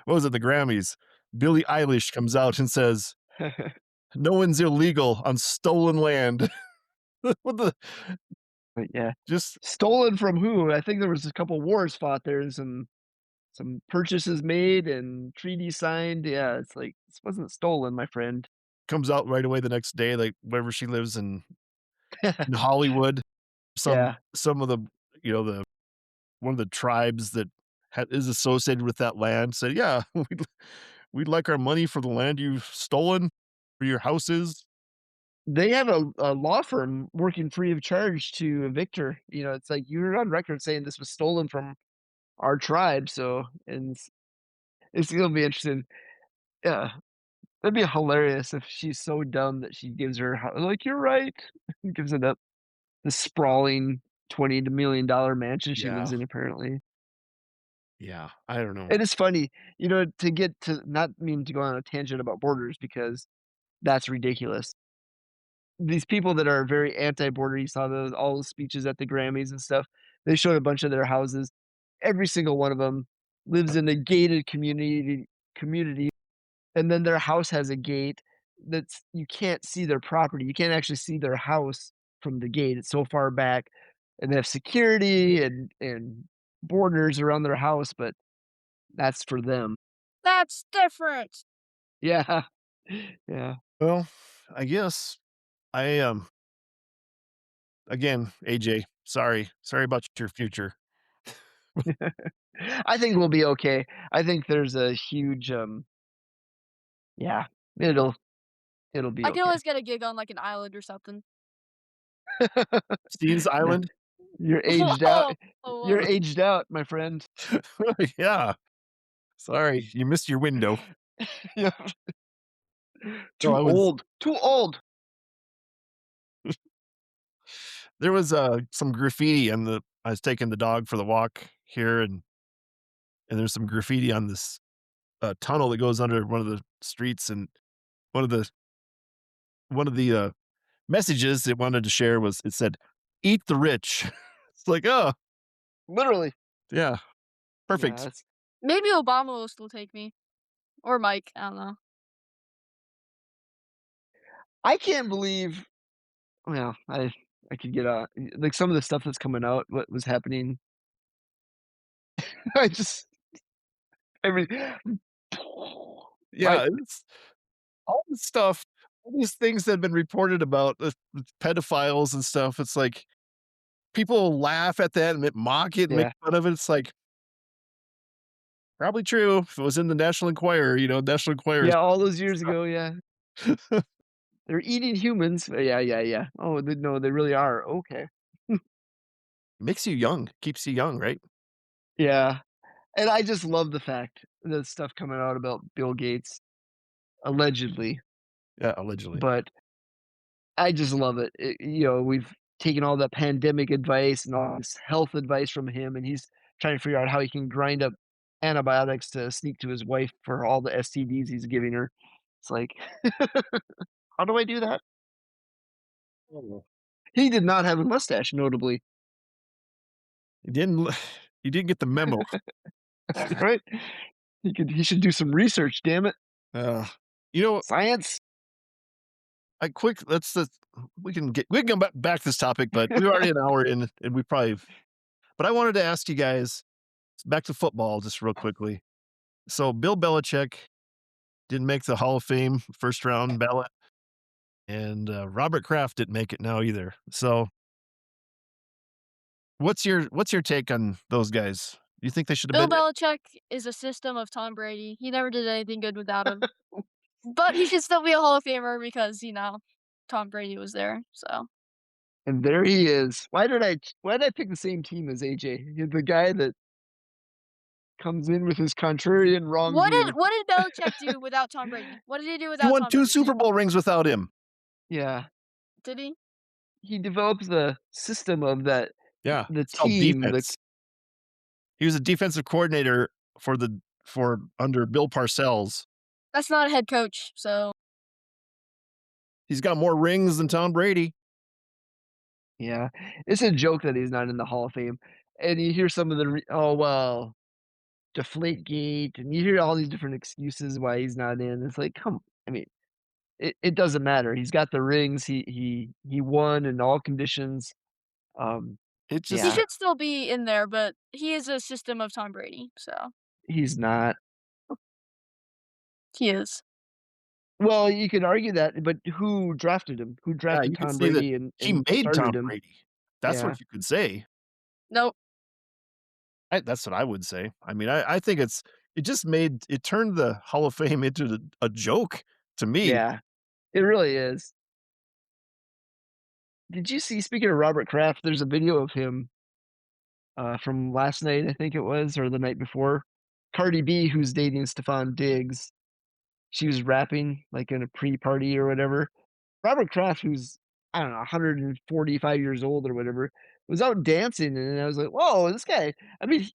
what was it, the Grammys? Billie Eilish comes out and says, "No one's illegal on stolen land." What the But yeah. just Stolen from who? I think there was a couple wars fought there and some purchases made and treaties signed. Yeah, it's like, "This wasn't stolen, my friend." comes out right away the next day, like, wherever she lives in Hollywood. Yeah. Some of the one of the tribes that is associated with that land said, "Yeah, we'd like our money for the land you've stolen for your houses." They have a law firm working free of charge to evict her. It's like, "You're on record saying this was stolen from our tribe," so and it's gonna be interesting. Yeah. That'd be hilarious if she's so dumb that she gives her like, "You're right." Gives it up. The sprawling $20 million mansion she lives Yeah, in, apparently. yeah, I don't know. It is funny, to get to not mean to go on a tangent about borders because that's ridiculous. These people that are very anti-border, you saw all those speeches at the Grammys and stuff, they showed a bunch of their houses. Every single one of them lives in a gated community, and then their house has a gate that's you can't see their property. You can't actually see their house from the gate. It's so far back, and they have security and borders around their house, but that's for them. That's different. Yeah. Yeah. Well, I guess I again, AJ, sorry about your future. I think we'll be okay. I think there's a huge, yeah, it'll it'll be I can okay. always get a gig on, like, an island or something. Steve's Yeah, Island? you're aged out. Oh, You're oh, aged out, my friend. Yeah, sorry, you missed your window. Yeah. No, Too old. Too old. there was, some graffiti on the I was taking the dog for the walk here, and there's some graffiti on this, tunnel that goes under one of the streets, and one of the messages it wanted to share it said, "Eat the rich." It's like, "Oh, Literally. yeah, Yeah, perfect." it's maybe Obama will still take me. Or Mike, I don't know. I can't believe well, I could get, like, some of the stuff that's coming out, what was happening. I just every my Yeah, it's all this stuff, all these things that have been reported about the pedophiles and stuff, it's like, people laugh at that and mock it and make yeah. fun of it, it's like, probably true if it was in the National Enquirer, National Enquirer Yeah, all those years ago, yeah. They're eating humans. Yeah, yeah, yeah. Oh, no, they really are. Okay. Makes you young, keeps you young, right? Yeah. And I just love the fact that stuff coming out about Bill Gates, allegedly, Yeah, allegedly. but I just love it. We've taken all the pandemic advice and all this health advice from him, and he's trying to figure out how he can grind up antibiotics to sneak to his wife for all the STDs he's giving her. It's like, how do I do that? Oh. He did not have a mustache, notably, You didn't l you didn't get the memo. right? He should do some research, damn it. Uh, you know, Science. I quick let's we can come back to this topic, but we're already an hour in, and we probably but I wanted to ask you guys, back to football just real quickly. So Bill Belichick didn't make the Hall of Fame first round ballot, and, Robert Kraft didn't make it now either. So, what's your take on those guys? You think they should have Bill been in? Belichick is a system of Tom Brady. He never did anything good without him. But he should still be a Hall of Famer because, Tom Brady was there, so. And there he is. Why did I pick the same team as AJ? You're the guy that comes in with his contrarian wrong view. What did Belichick do without Tom Brady? What did he do He without won Tom 2 Brady? Super Bowl rings without him. Yeah. Did he? He developed the system of that Yeah, the it's called team, the defense. He was a defensive coordinator for under Bill Parcells. That's not a head coach, so. He's got more rings than Tom Brady. yeah. It's a joke that he's not in the Hall of Fame. And you hear some of the "Oh, well, Deflategate," and you hear all these different excuses why he's not in. It's like, come I mean, it doesn't matter. He's got the rings. He won in all conditions. Um, It He just yeah, should still be in there, but he is a system of Tom Brady, so. he's not. He is. Well, you could argue that, but who drafted him? Who yeah, drafted you could Tom say that Brady and he and made Tom started him? Brady. That's Yeah, what you could say. Nope. That's what I would say. I mean, I think it turned the Hall of Fame into a joke to me. yeah, it really is. Did you see speaking of Robert Kraft, there's a video of him, from last night, I think it was, or the night before. Cardi B, who's dating Stefan Diggs, she was rapping, like, in a pre-party or whatever. Robert Kraft, who's, I don't know, 145 years old or whatever, was out dancing, and I was like, "Whoa, this guy." I mean,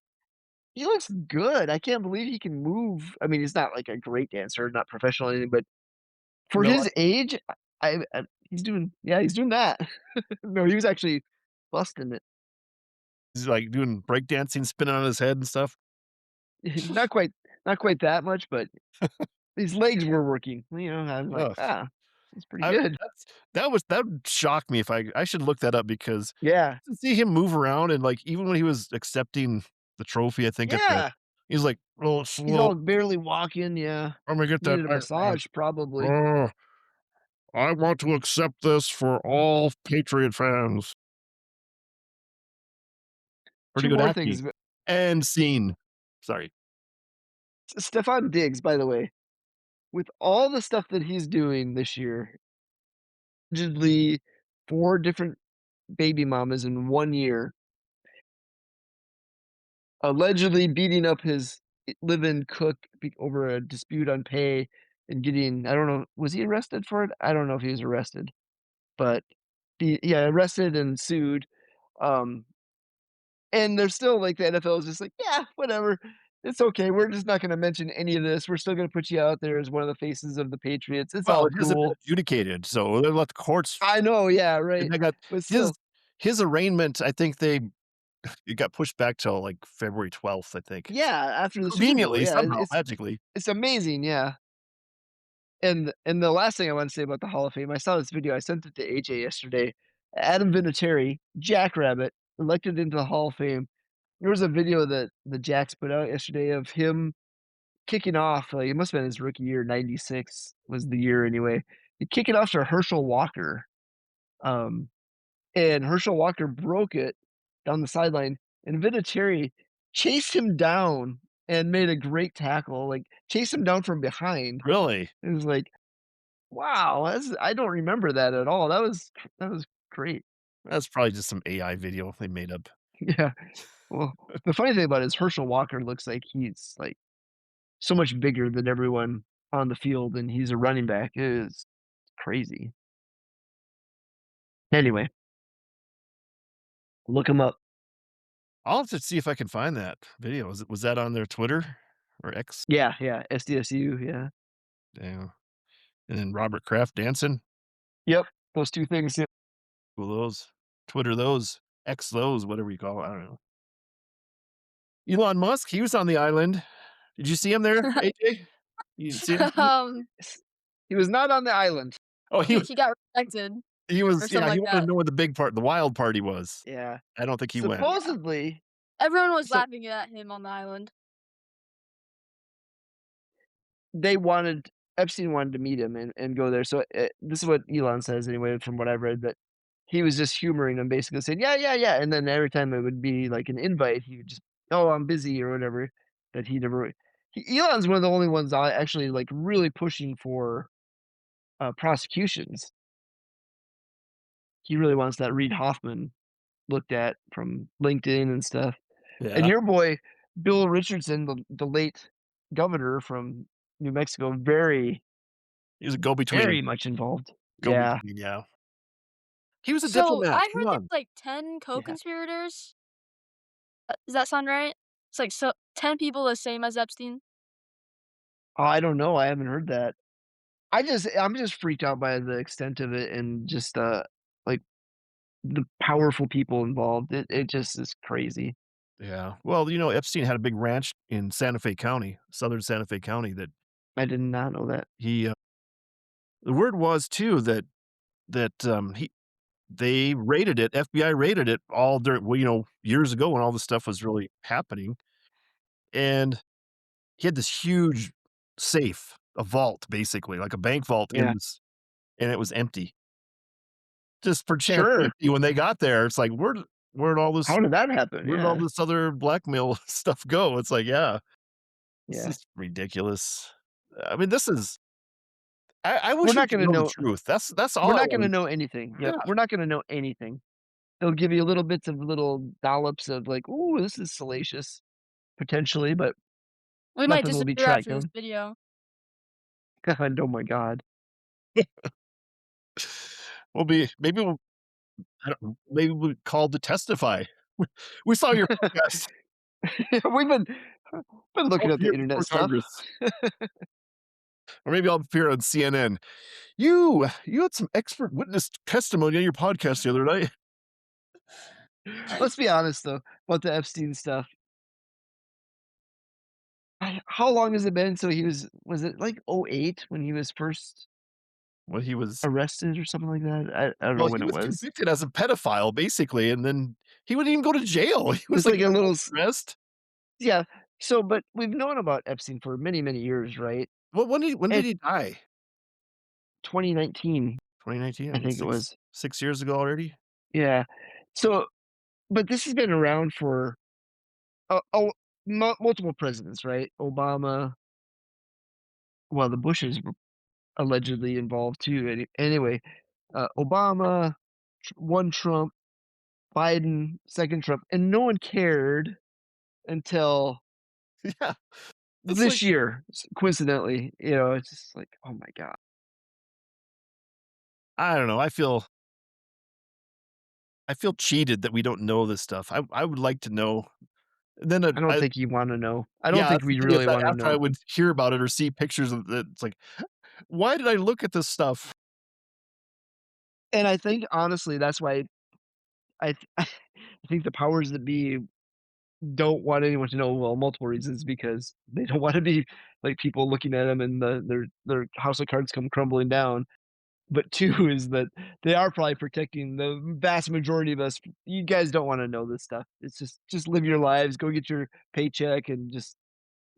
he looks good. I can't believe he can move. I mean, he's not like a great dancer, not professional or anything, but for No, his age, he's doing that. No, he was actually busting it. he's, like, doing breakdancing, spinning on his head and stuff. Not quite not quite that much, but his legs were working. I'm like, Ugh. that's pretty good. That would shock me if I should look that up because Yeah. to see him move around and, like, even when he was accepting the trophy, I think Yeah. he's like, "Real He's slow. all barely walking, yeah. I'm gonna get that Needed a back, man. massage, probably. Oh, I want to accept this for all Patriot fans." Pretty 2 good more acting. things. And scene. Sorry. Stefan Diggs, by the way, with all the stuff that he's doing this year, allegedly 4 different baby mamas in 1 year, allegedly beating up his live-in cook over a dispute on pay and getting I don't know, was he arrested for it? I don't know if he was arrested, but arrested and sued. Um, and they're still like the NFL is just like, yeah, whatever. It's okay. We're just not going to mention any of this. We're still going to put you out there as one of the faces of the Patriots. It's Well, all it hasn't been cool. adjudicated, so they let the courts I know, yeah, and right. they got But his still, his arraignment, I think it got pushed back till, like, February 12th, I think. yeah, after the Super Bowl, Conveniently, yeah, somehow, magically. it's amazing, yeah. And the last thing I want to say about the Hall of Fame, I saw this video, I sent it to AJ yesterday. Adam Vinatieri, Jackrabbit, elected into the Hall of Fame. There was a video that the Jacks put out yesterday of him kicking off, like, it must have been his rookie year, '96 was the year anyway. He kick it off to Herschel Walker, um, and Herschel Walker broke it down the sideline, and Vinatieri chased him down and made a great tackle, like, chased him down from behind. Really? It was like Wow, I don't remember that at all. That was great. That's probably just some AI video they made up. Yeah. Well, the funny thing about it is Herschel Walker looks like he's, like, so much bigger than everyone on the field, and he's a running back. It is crazy. Anyway, look him up. I'll have to see if I can find that video. Was that on their Twitter or X? Yeah, yeah, SDSU, yeah. Yeah. And then Robert Kraft dancing. Yep, those 2 things, yeah. Well, those Twitter those, X those, whatever you call it. I don't know. Elon Musk, he was on the island. Did you see him there, AJ? You didn't see him? He Um, s he was not on the island. Oh, he got rejected he or was something yeah, he like wanted to that. know what the big part, the wild party was. Yeah. I don't think he went. Yeah. Supposedly Everyone was so laughing at him on the island. they wanted Epstein wanted to meet him and go there, so, this is what Elon says anyway from what I've read, that he was just humoring them, basically saying, "Yeah, yeah, yeah," and then every time it would be, like, an invite, he would just, "Oh, I'm busy," or whatever, that he never Elon's one of the only ones actually, like, really pushing for, prosecutions. He really wants that Reid Hoffman looked at from LinkedIn and stuff. And Yeah. your boy, Bill Richardson, the late governor from New Mexico, very, He was a go-between. very much involved. Yeah. Go-between, yeah. He was a So diplomat, I come heard there's on. like 10 Yeah. co-conspirators. Does that sound right? It's like 10 people the same as Epstein. Oh, I don't know, I haven't heard that. I'm just freaked out by the extent of it and just, like, the powerful people involved. It just is crazy. Yeah. Well, Epstein had a big ranch in Santa Fe County, southern Santa Fe County that I did not know that. he, the word was too that they raided it, FBI raided it all during well, years ago when all this stuff was really happening, and he had this huge safe, a vault, basically, like a bank vault Yeah. and it was empty. Just per chance Sure. empty when they got there. It's like, where'd all this How did that happen? where'd all Yeah. this other blackmail stuff go? It's like, yeah, this Yeah. is ridiculous. I mean, this is I We're wish we not could gonna know the know truth. That's all we're I not gonna want. know anything. Yep, Yeah. we're not gonna know anything. They'll give you little bits of little dollops of like, "Ooh, this is salacious," potentially, but We might nothing will be disappear after tracked this down. video. And oh my god. Maybe we'll I don't maybe we'll called to testify. We we saw your podcast. We've been looking I'll at the appear internet before stuff. Congress. Or maybe I'll appear on CNN. You had some expert witness testimony on your podcast the other night. Let's be honest though, about the Epstein stuff. How long has it been? So he was it like '08 when he was first Well, arrested or something like that? I don't know he when it was was. convicted as a pedophile, basically, and then he wouldn't even go to jail. He was It's like like a little house arrest. yeah. So, but we've known about Epstein for many, many years, right? Well, when did And he die? 2019, 2019. I I mean, think it 6 was. 6 years ago already. Yeah. So, but this has been around for multiple presidents, right? Obama, well, the Bushes were allegedly involved too. Anyway, Obama, one Trump, Biden, second Trump, and no one cared until Yeah, it's this like year. Coincidentally, it's just like, oh my god. I don't know. I feel cheated that we don't know this stuff. I would like to know. And then I don't think you want to know. I don't yeah, think that's the we thing is really that want to after I know. would hear about it or see pictures of it, it's like, why did I look at this stuff? And I think honestly, that's why I think the powers that be don't want anyone to know, well, multiple reasons, because they don't wanna be, like, people looking at them and their house of cards come crumbling down, but 2 is that they are probably protecting the vast majority of us. You guys don't wanna know this stuff. It's just live your lives, go get your paycheck, and just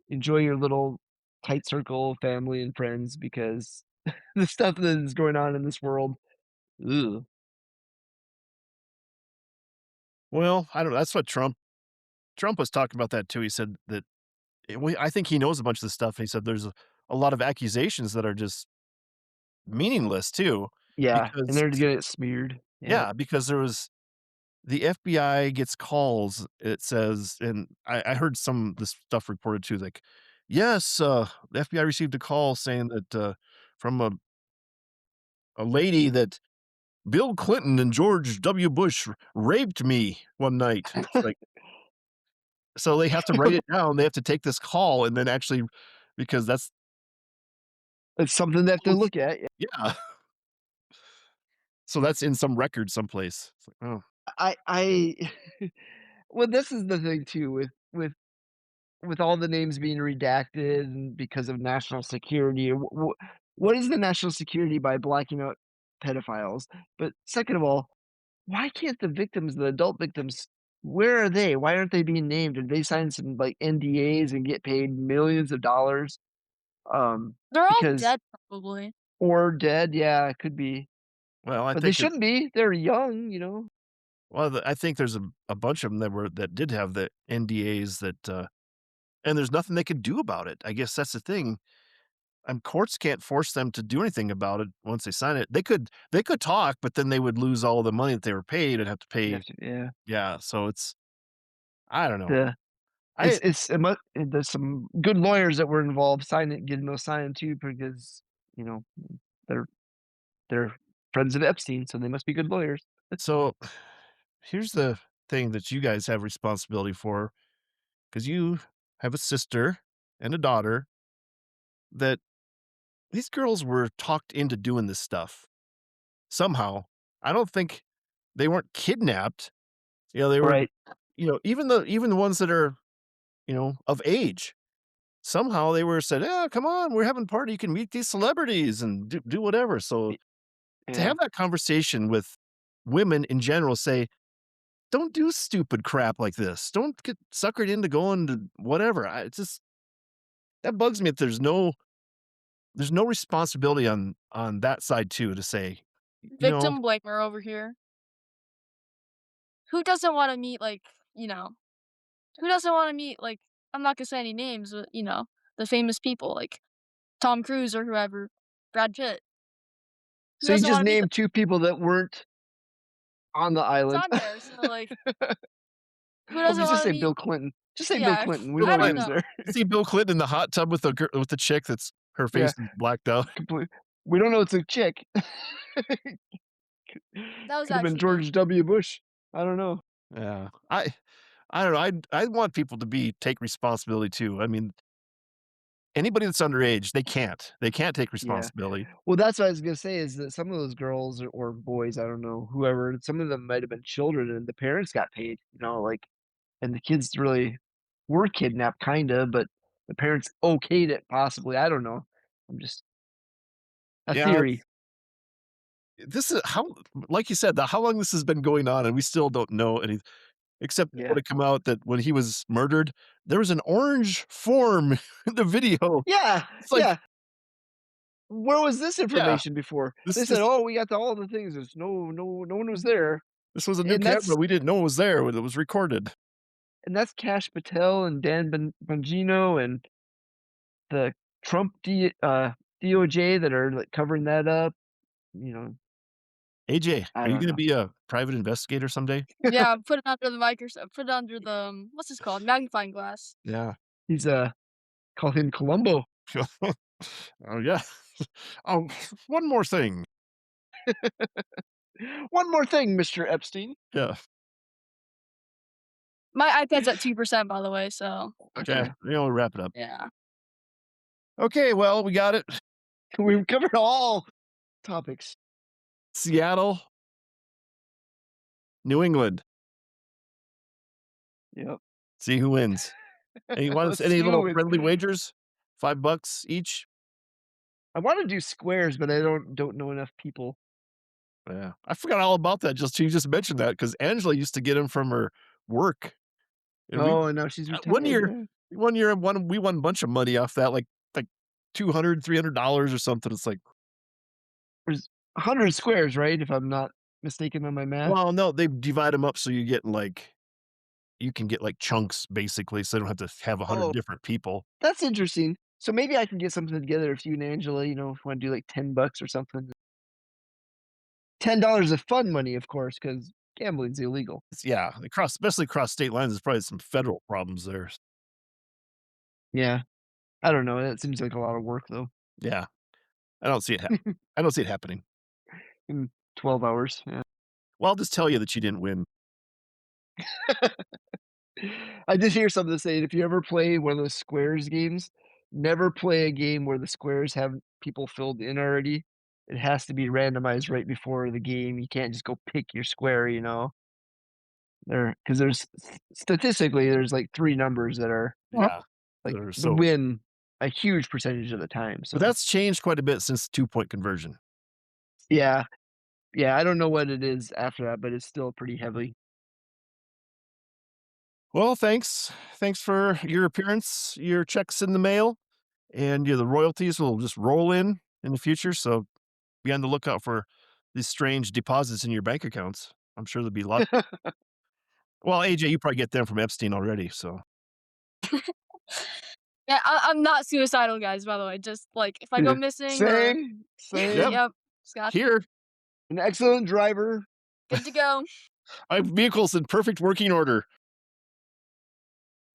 enjoy your little tight circle of family and friends because the stuff that is going on in this world, ugh. Well, I don't know. That's what Trump was talking about that too. He said that I think he knows a bunch of this stuff. And he said there's a lot of accusations that are just meaningless too, Yeah, and because they're gonna get smeared. Yep. yeah, because there was the FBI gets calls, it says, and I heard some this stuff reported too, like, yes, the FBI received a call saying that from a lady that Bill Clinton and George W. Bush raped me one night. It's like, so they have to write it down. They have to take this call and then actually, because that's It's something they have to look at. yeah. So that's in some record someplace. It's like, oh, I well, this is the thing too with all the names being redacted and because of national security. What is the national security by blocking out pedophiles? But second of all, why can't the victims, the adult victims, where are they? Why aren't they being named? Did they sign some like NDAs and get paid millions of dollars? They're all Because dead probably. or dead, yeah, it could be, well, I but they think that shouldn't be. They're young, you know. well, I think there's a bunch of them that did have the NDAs that and there's nothing they could do about it. I guess that's the thing. Courts can't force them to do anything about it once they sign it. They could talk, but then they would lose all the money that they were paid and have to You pay. have to, yeah. Yeah, so it's I don't know. The I there's some good lawyers that were involved signing getting those signed too because, you know, they're they're friends of Epstein, so they must be good lawyers. so here's the thing that you guys have responsibility for because you have a sister and a daughter that these girls were talked into doing this stuff somehow. I don't think they weren't kidnapped. They were, Right. even the ones that are, of age. Somehow they were said, "Yeah, come on, we're having a party. You can meet these celebrities and do whatever." So Y to yeah. have that conversation with women in general, say, "Don't do stupid crap like this. Don't get suckered into going to whatever." It's just that bugs me that there's no responsibility on that side too to say, you know, Victim blamer over here. Who doesn't wanna meet, like, you know, who doesn't wanna meet, like, I'm not gonna say any names, but, the famous people, like Tom Cruise or whoever, Brad Pitt. Who So you doesn't just wanna meet them? named 2 people that weren't on the It's island. on there, so, like, who Well, doesn't just wanna say meet Bill Clinton. Just say Bill yeah, Clinton. We Bill know I he don't was Clinton. there. know. You see Bill Clinton in the hot tub with the chick that's her Yeah, face is blacked out. complete we don't know it's a chick. That was Could have been actually me. George W. Bush. I don't know. Yeah. I don't know. I want people to take responsibility too. I mean, anybody that's underage, they can't. They can't take Yeah. responsibility. Well, that's what I was gonna say is that some of those girls or boys, I don't know, whoever, some of them might have been children and the parents got paid, like, and the kids really were kidnapped kinda, but the parents okayed it possibly. I don't know. I'm just a Yeah, theory. this is how like you said, how long this has been going on and we still don't know any except Yeah. when it come out that when he was murdered, there was an orange form in the video. Yeah, It's like, yeah. Where was this yeah, information before? this They said, this "Oh, we got all the things." There's no one was there. this was a new And camera. that's We didn't know it was there when it was recorded. and that's Cash Patel and Dan Bongino and the Trump DOJ that are, like, covering that up, you know, AJ, I are you don't gonna know. be a private investigator someday? Yeah, put it under the microscope. Put it under the, what's this called? Magnifying glass. Yeah. He's, call him Columbo. Oh, yeah. Oh, one more thing. "One more thing, Mr. Epstein." Yeah. My iPad's at 2%, by the way, so Okay. Okay. Wrap it up. yeah. Okay, well, we got it. We've covered all topics. Seattle, New England. Yep. See who wins. Let's Any see who little wins. friendly wagers? $5 each? I wanna do squares, but I don't know enough people. Yeah. I forgot all about that. You just mentioned that because Angela used to get them from her work. And Oh, and now she's one retired, year, yeah. we won a bunch of money off that, like $200, $300 or something. It's like, There's 100 squares, right, if I'm not mistaken on my math? well, no, they divide them up so you can get like chunks basically, so they don't have to have 100 Oh, different people. that's interesting. So maybe I can get something together if you and Angela, want to do like $10 or something. $10 is fun money, of course, because gambling's illegal. Yeah, especially across state lines, there's probably some federal problems there. Yeah. I don't know. That seems like a lot of work though. Yeah, I don't see it I don't see it happening. In 12 hours. Yeah. Well, I'll just tell you that you didn't win. I did hear something saying if you ever play one of those squares games, never play a game where the squares have people filled in already. It has to be randomized right before the game. You can't just go pick your square. Because statistically, there's like three numbers that are Yeah, like they're the so win a huge percentage of the time. but So that's changed quite a bit since two-point conversion. yeah, yeah, I don't know what it is after that, but it's still pretty heavily. Well, thanks. Thanks for your appearance. Your check's in the mail, and, the royalties will just roll in the future, so be on the lookout for these strange deposits in your bank accounts. I'm sure there'll be lots. Well, AJ, you probably get them from Epstein already, so Yeah, I'm not suicidal, guys, by the way, just, like, if I go Yeah. missing or Same. Yep, yep, just got here. An excellent driver. good to go. My vehicle's in perfect working order.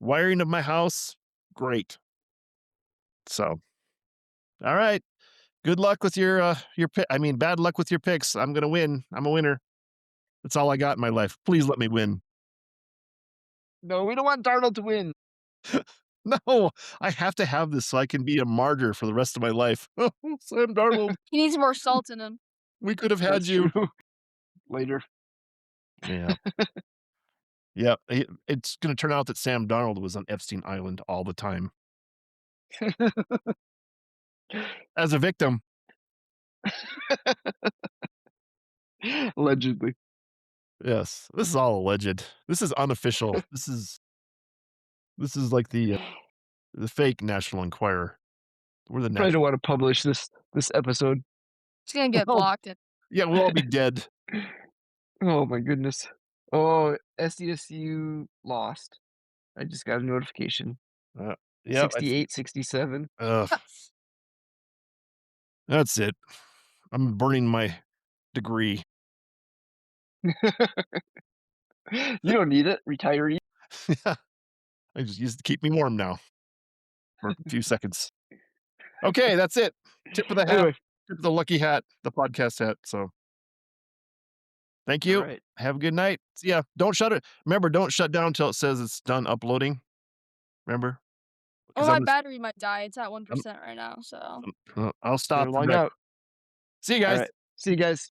Wiring of my house, great. So, all right. Good luck with your pick. I mean, bad luck with your picks. I'm gonna win. I'm a winner. That's all I got in my life. Please let me win. No, we don't want Darnold to win. No, I have to have this so I can be a martyr for the rest of my life. Sam Darnold, He needs more salt in him. we could have had That's you. true. Later. Yeah. Yeah. It's gonna turn out that Sam Darnold was on Epstein Island all the time as a victim. Allegedly. Yes. This is all alleged. This is unofficial. This is like the fake National Enquirer. We're the Probably national. don't want to publish this episode. He's gonna get Oh, blocked and Yeah, we'll all be dead. oh my goodness. Oh, SDSU lost. I just got a notification. Uh, yeah, 68, 67. that's it. I'm burning my degree. You don't need it, retiree. Yeah, I just used to keep me warm now for a few seconds. Okay, that's it. Tip of the hat, Anyway, tip of the lucky hat, the podcast hat. So thank all you. right. Have a good night. Yeah, don't shut it. Remember, don't shut down until it says it's done uploading. Remember? oh, Because my battery might die. It's at I'm 1% right now, so I'll Better stop the log record. out. See you All guys. right. See you guys.